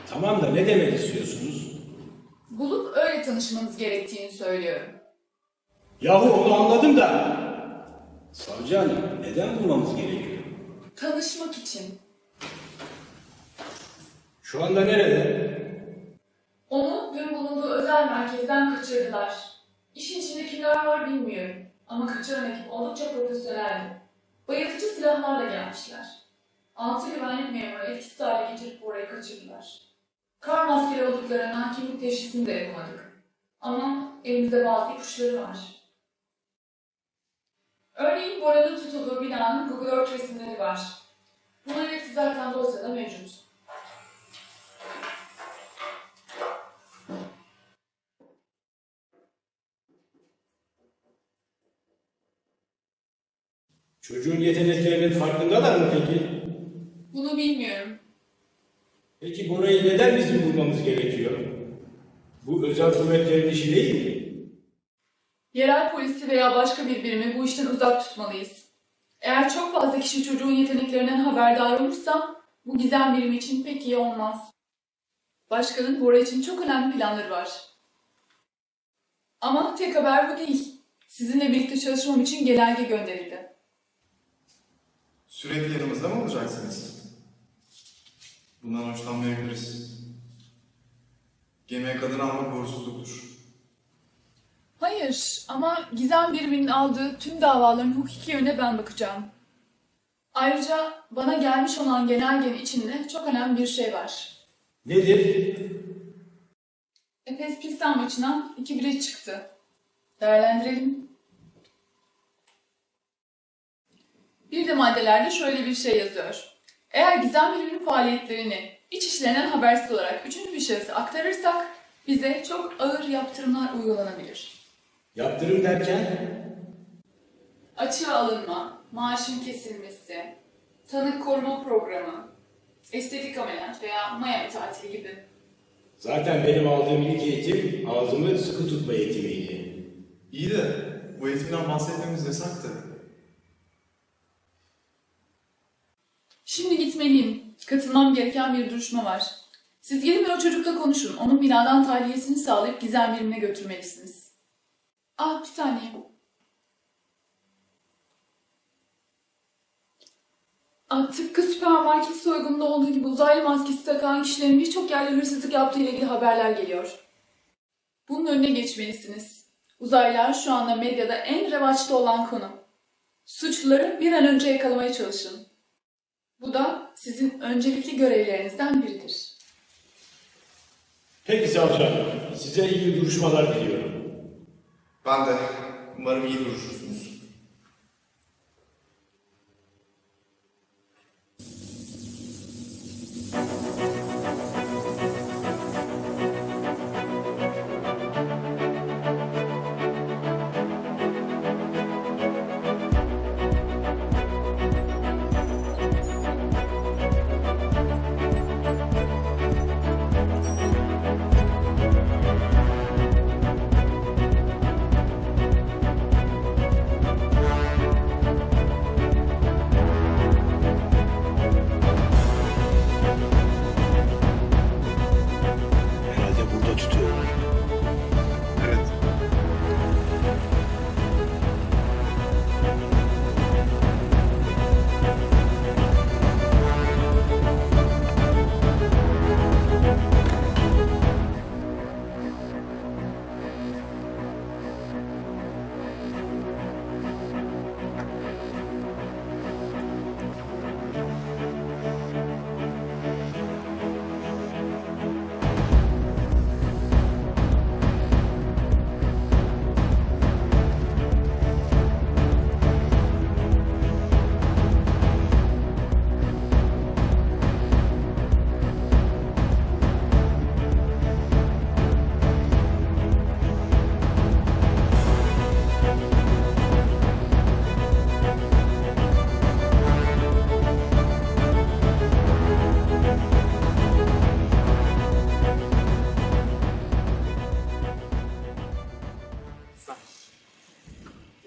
Speaker 14: Tamam da ne demek istiyorsunuz?
Speaker 20: Bulup öyle tanışmanız gerektiğini söylüyorum.
Speaker 14: Yahu onu anladım da. Savcı hanım, neden bulmamız gerekiyor?
Speaker 20: Tanışmak için.
Speaker 14: Şu anda nerede?
Speaker 20: Onu dün bulunduğu özel merkezden kaçırdılar. İşin içinde kimler var bilmiyorum. Ama kaçıran ekip oldukça profesyoneldi. Bayıltıcı silahlarla gelmişler. 6 güvenlik memuru etkisiz hale getirip orayı kaçırdılar. Kar maskeli olduklarına kimlik teşhisini de yapamadık. Ama elimizde bazı ipuçları var. Örneğin Bora'nın tutulduğu binanın Google Earth resimleri var. Bunların hepsi zaten dosyada mevcut.
Speaker 14: Çocuğun yeteneklerinin farkındalar mı peki?
Speaker 20: Bunu bilmiyorum.
Speaker 14: Peki Bora'yı neden bizim bulmamız gerekiyor? Bu özel kuvvetlerin işi değil mi?
Speaker 20: Yerel polisi veya başka bir birimi bu işten uzak tutmalıyız. Eğer çok fazla kişi çocuğun yeteneklerinden haberdar olursa bu gizem birimi için pek iyi olmaz. Başkanın Bora için çok önemli planları var. Ama tek haber bu değil. Sizinle birlikte çalışmam için genelge gönderildi.
Speaker 6: Sürekli yanımızda mı olacaksınız? Bundan hoşlanmayabiliriz. Gemiye kadın almak uğursuzluktur.
Speaker 20: Hayır ama gizem biriminin aldığı tüm davaların hukuki yönüne ben bakacağım. Ayrıca bana gelmiş olan genelgenin içinde çok önemli bir şey var.
Speaker 14: Nedir?
Speaker 20: Efes Pilsen maçından 2 bilet çıktı. Değerlendirelim. Bir de maddelerde şöyle bir şey yazıyor. Eğer gizem biriminin faaliyetlerini iç işlerinden habersiz olarak üçüncü bir şahısa aktarırsak bize çok ağır yaptırımlar uygulanabilir.
Speaker 14: Yaptırım derken?
Speaker 20: Açığa alınma, maaşın kesilmesi, tanık koruma programı, estetik ameliyat veya Miami tatili gibi.
Speaker 14: Zaten benim aldığım ilk eğitim ağzımı sıkı tutma eğitimiydi.
Speaker 6: İyi de bu eğitimden bahsetmemiz yasaktı.
Speaker 20: Şimdi gitmeliyim. Katılmam gereken bir duruşma var. Siz gidin ve o çocukla konuşun. Onun binadan tahliyesini sağlayıp gizem birimine götürmelisiniz. Bir saniye. Tıpkı süpermarket soygununda olduğu gibi uzaylı maskesi takan kişilerin birçok yerde hırsızlık yaptığı ile ilgili haberler geliyor. Bunun önüne geçmelisiniz. Uzaylılar şu anda medyada en revaçta olan konu. Suçluları bir an önce yakalamaya çalışın. Bu da sizin öncelikli görevlerinizden biridir.
Speaker 14: Peki savcı hanım, size iyi duruşmalar diliyorum.
Speaker 6: Ben de umarım iyi duruşursunuz.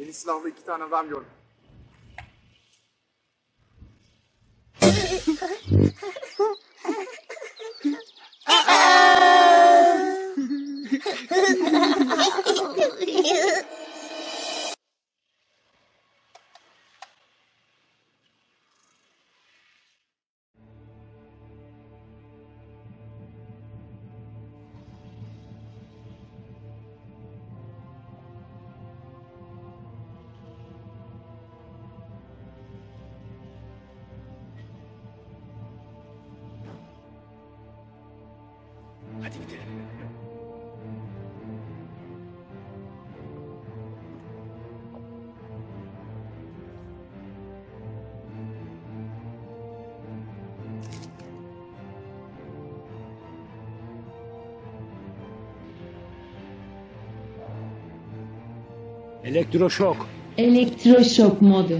Speaker 6: Eli silahlı 2 tane adam gördüm.
Speaker 14: Hadi gidelim. Elektroşok.
Speaker 19: Elektroşok modu.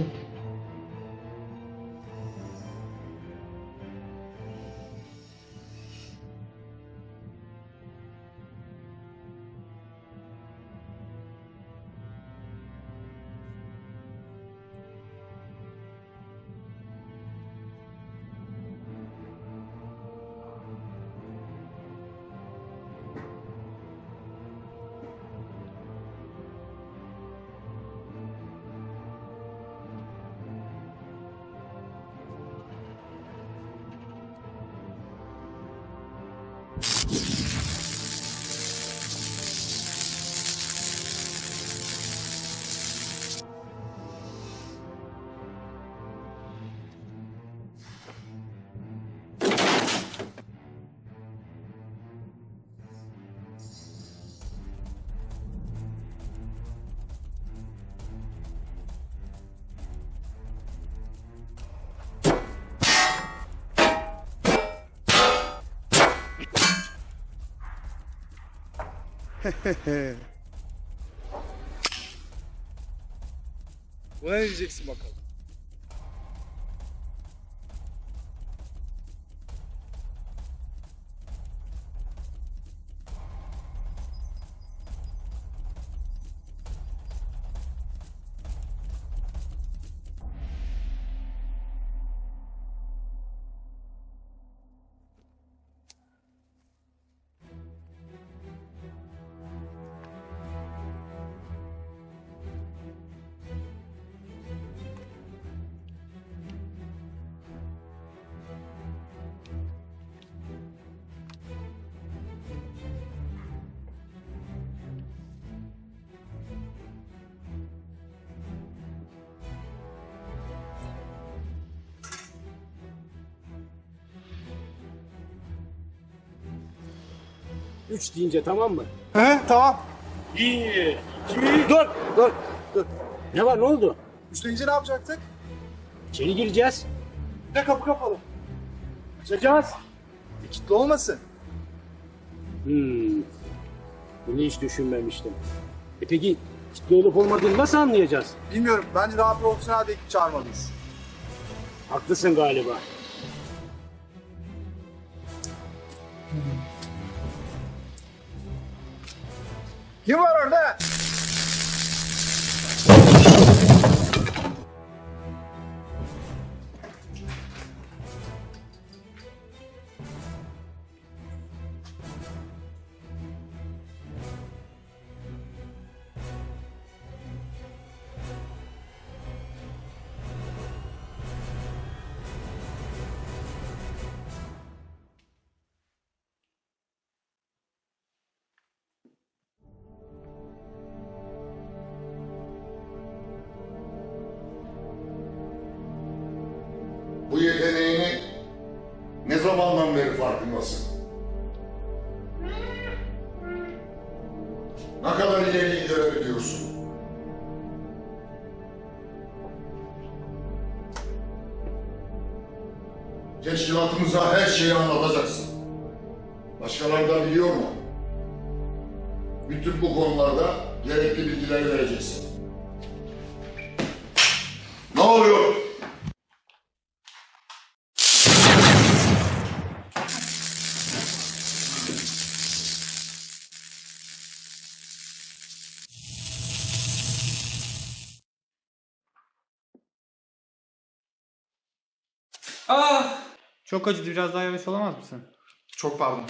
Speaker 6: Buna ne diyeceksin bakalım?
Speaker 14: Üç deyince tamam mı?
Speaker 6: He, tamam.
Speaker 14: Bir, iki... Dur. Ne var, ne oldu?
Speaker 6: Üçleyince ne yapacaktık?
Speaker 14: İçeri gireceğiz.
Speaker 6: Bir de kapı kapalı.
Speaker 14: Açacağız.
Speaker 6: Kilitli olmasın.
Speaker 14: Bunu hiç düşünmemiştim. Peki kilitli olup olmadığını nasıl anlayacağız?
Speaker 6: Bilmiyorum. Bence daha profesyonel bir ekip çağırmalıyız.
Speaker 14: Haklısın galiba.
Speaker 6: Kim var orada?
Speaker 8: Bu yeteneğini ne zamandan beri farkındasın? Ne kadar ileri gidebiliyorsun? Teşkilatımıza her şeyi anlatacaksın. Başkaları da biliyor mu? Bütün bu konularda gerekli bilgileri vereceksin. Ne oluyor?
Speaker 10: Ah! Çok acıdı, biraz daha yavaş olamaz mısın?
Speaker 6: Çok pardon.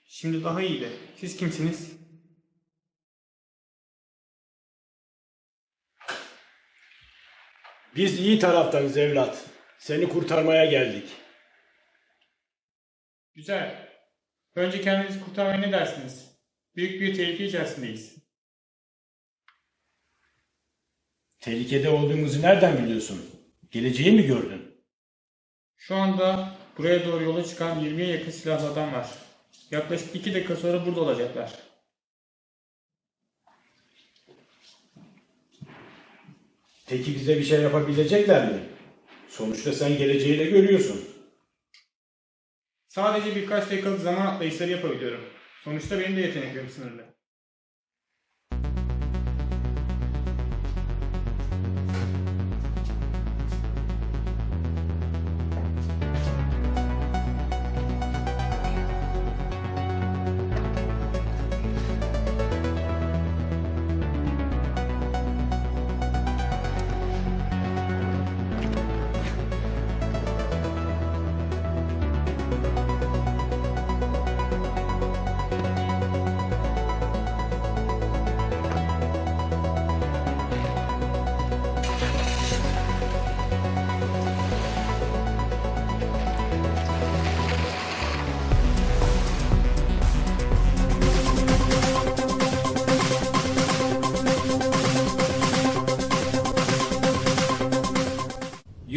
Speaker 10: Şimdi daha iyiydi. Siz kimsiniz?
Speaker 14: Biz iyi taraftanız evlat. Seni kurtarmaya geldik.
Speaker 10: Güzel. Önce kendinizi kurtarmaya ne dersiniz? Büyük bir tehlike içerisindeyiz.
Speaker 14: Tehlikede olduğumuzu nereden biliyorsun? Geleceği mi gördün?
Speaker 10: Şu anda buraya doğru yola çıkan 20'ye yakın silahlı adam var. Yaklaşık 2 dakika sonra burada olacaklar.
Speaker 14: Peki bize bir şey yapabilecekler mi? Sonuçta sen geleceği de görüyorsun.
Speaker 10: Sadece birkaç dakikalık zaman atlayışları yapabiliyorum. Sonuçta benim de yeteneklerim sınırlı.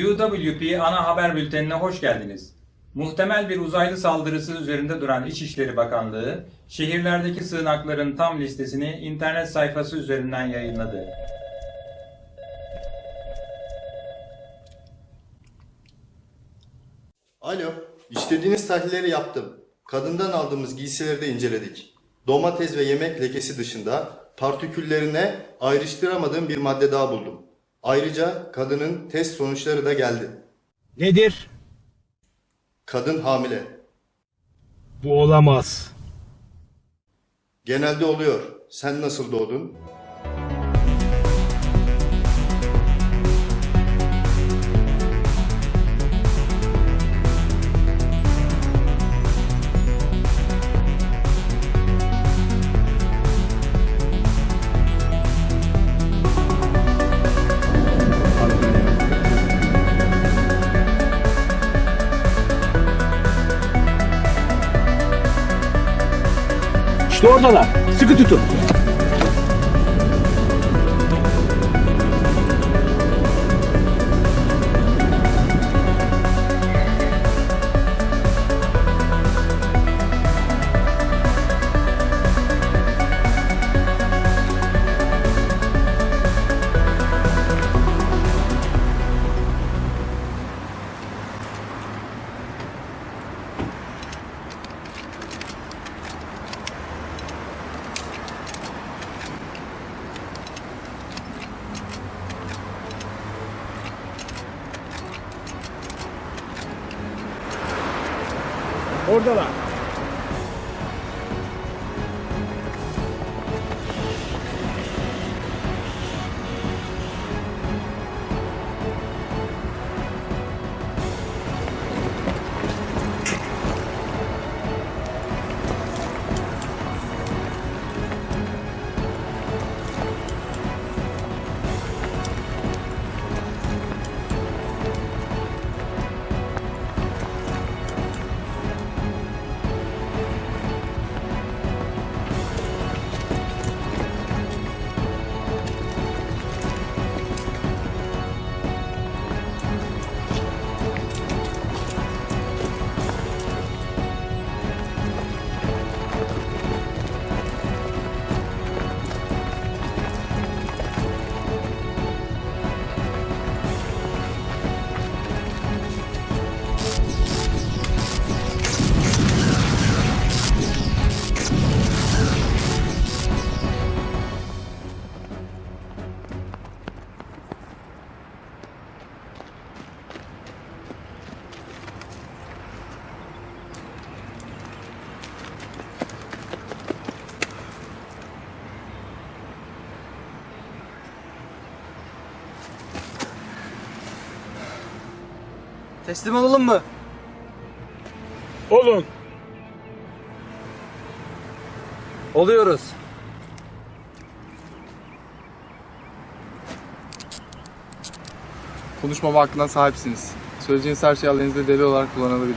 Speaker 10: UWP ana haber bültenine hoş geldiniz. Muhtemel bir uzaylı saldırısı üzerinde duran İçişleri Bakanlığı, şehirlerdeki sığınakların tam listesini internet sayfası üzerinden yayınladı.
Speaker 8: Alo, istediğiniz tahlilleri yaptım. Kadından aldığımız giysileri de inceledik. Domates ve yemek lekesi dışında partiküllerine ayrıştıramadığım bir madde daha buldum. Ayrıca kadının test sonuçları da geldi.
Speaker 14: Nedir?
Speaker 8: Kadın hamile.
Speaker 14: Bu olamaz.
Speaker 8: Genelde oluyor. Sen nasıl doğdun?
Speaker 14: İşte oradalar. Sıkı tutun. Oradalar.
Speaker 15: Teslim olalım mı?
Speaker 14: Olun.
Speaker 15: Oluyoruz.
Speaker 6: Konuşmama hakkına sahipsiniz. Söyleyeceğiniz her şey aleyhinizde delil olarak kullanılabilir.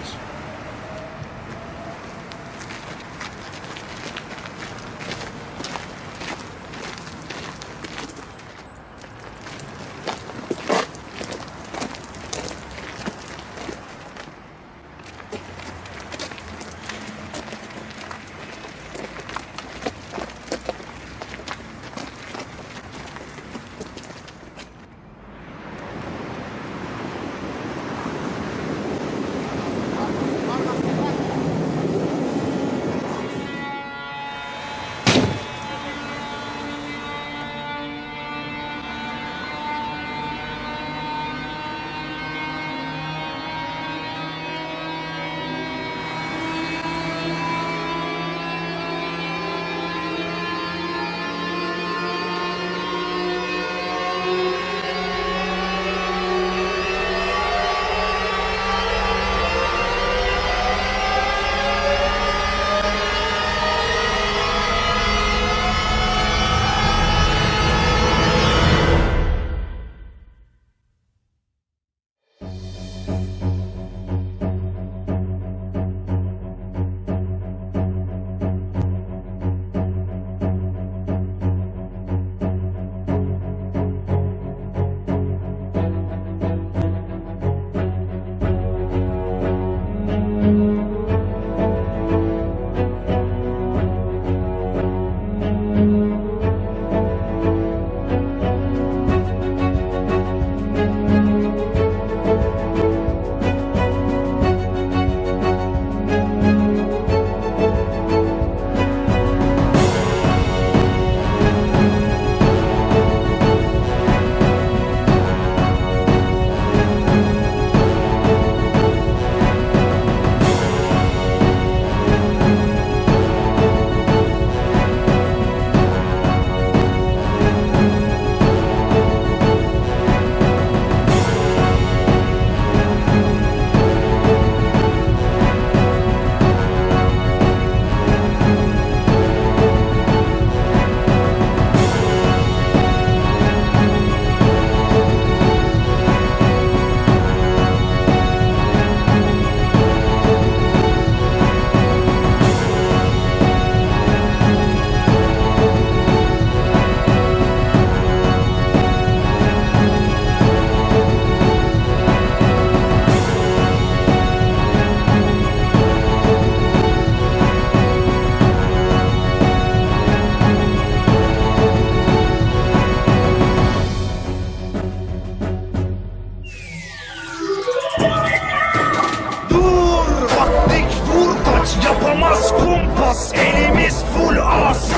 Speaker 18: Yapamaz kumpas, elimiz full as.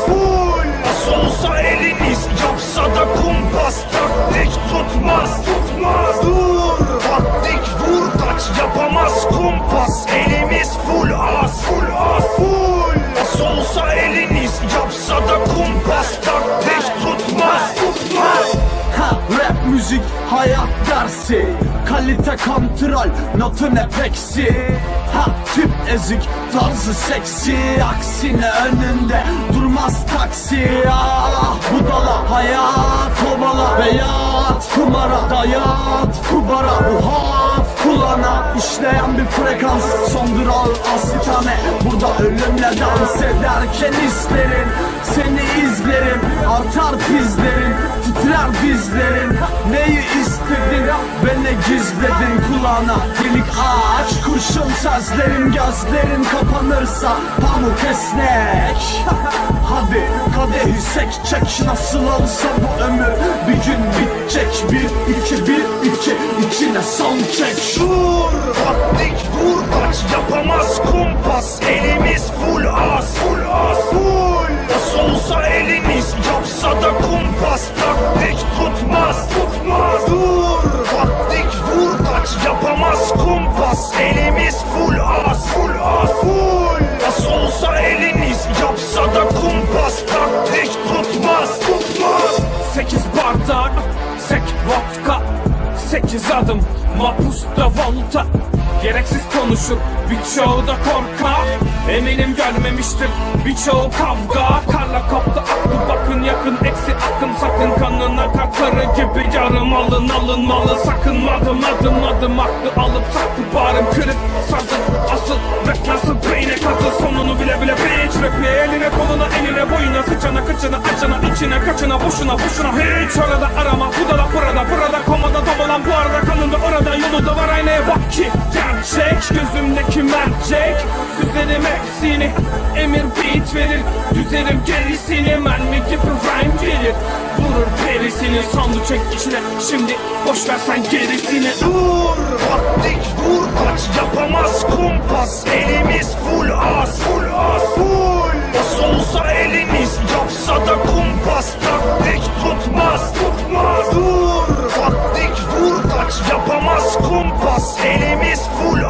Speaker 18: Full as olsa eliniz, yapsa da kumpas. Taktik tutmaz. Dur taktik vur kaç, yapamaz kumpas, elimiz full as. Full as olsa eliniz, yapsa da kumpas. Taktik tutmaz.
Speaker 21: Ha, rap müzik hayat dersi, kalite kontrol notu ne peksi. Ha, tip ezik tarzı seksi, aksine önünde durmaz taksi. Ah budala hayat kovala ve yat kumara, dayat kubara uhat kulağına işleyen bir frekans. Sondur al asitane, burada ölümle dans ederken hislerin, seni izlerim, artar tizlerin, titrer dizlerin. Neyi istedin ve ne gizledin kulağına, delik ağaç kurşun sözlerin, gözlerin kapanırsa pamuk esnek. Hadi kadehi sek çek, nasıl olsa bu ömür bir gün bitecek. 1-2-1-2 içine son çek.
Speaker 18: Dur taktik vur kaç, yapamaz kumpas, elimiz full as. Full as olsa eliniz, yapsa da kumpas. Taktik tutmaz. Dur taktik vur kaç, yapamaz kumpas, elimiz full as. Full as olsa eliniz, yapsa da kumpas. Taktik tutmaz. 8 bardak, sek vodka, 8 adım Mapusta volta gereksiz konuşur, birçoğu da korkar. Eminim görmemiştir birçoğu kavga. Karla kaptı aklı bakın yakın, eksi akın sakın. Kanına katarı gibi yarım alınmalı. Sakınmadım adım aklı alıp saktı bağrım kırık sazın. Asıl rap nasıl beyne kazı, sonunu bile bitch. Rapi eline koluna enine boyuna, sıçana kıçına açana içine kaçına boşuna hiç orada arama. Bu da burada komada dolanan, bu arada kanında orada yolu da var, aynaya bak ki gerçek. Gözümdeki mercek süzerim hepsini, emir beat verir düzerim gerisini. Mermi gibi rhyme gelir vurur perisini. Sandı çek içine şimdi boş ver sen gerisini.
Speaker 21: Dur vaktik vur aç yapamaz kumpas, elimiz full as Bas olsa elimiz yapsa da kumpas, taktik tutmaz Dur vaktik vur aç yapamaz kumpas, elimiz full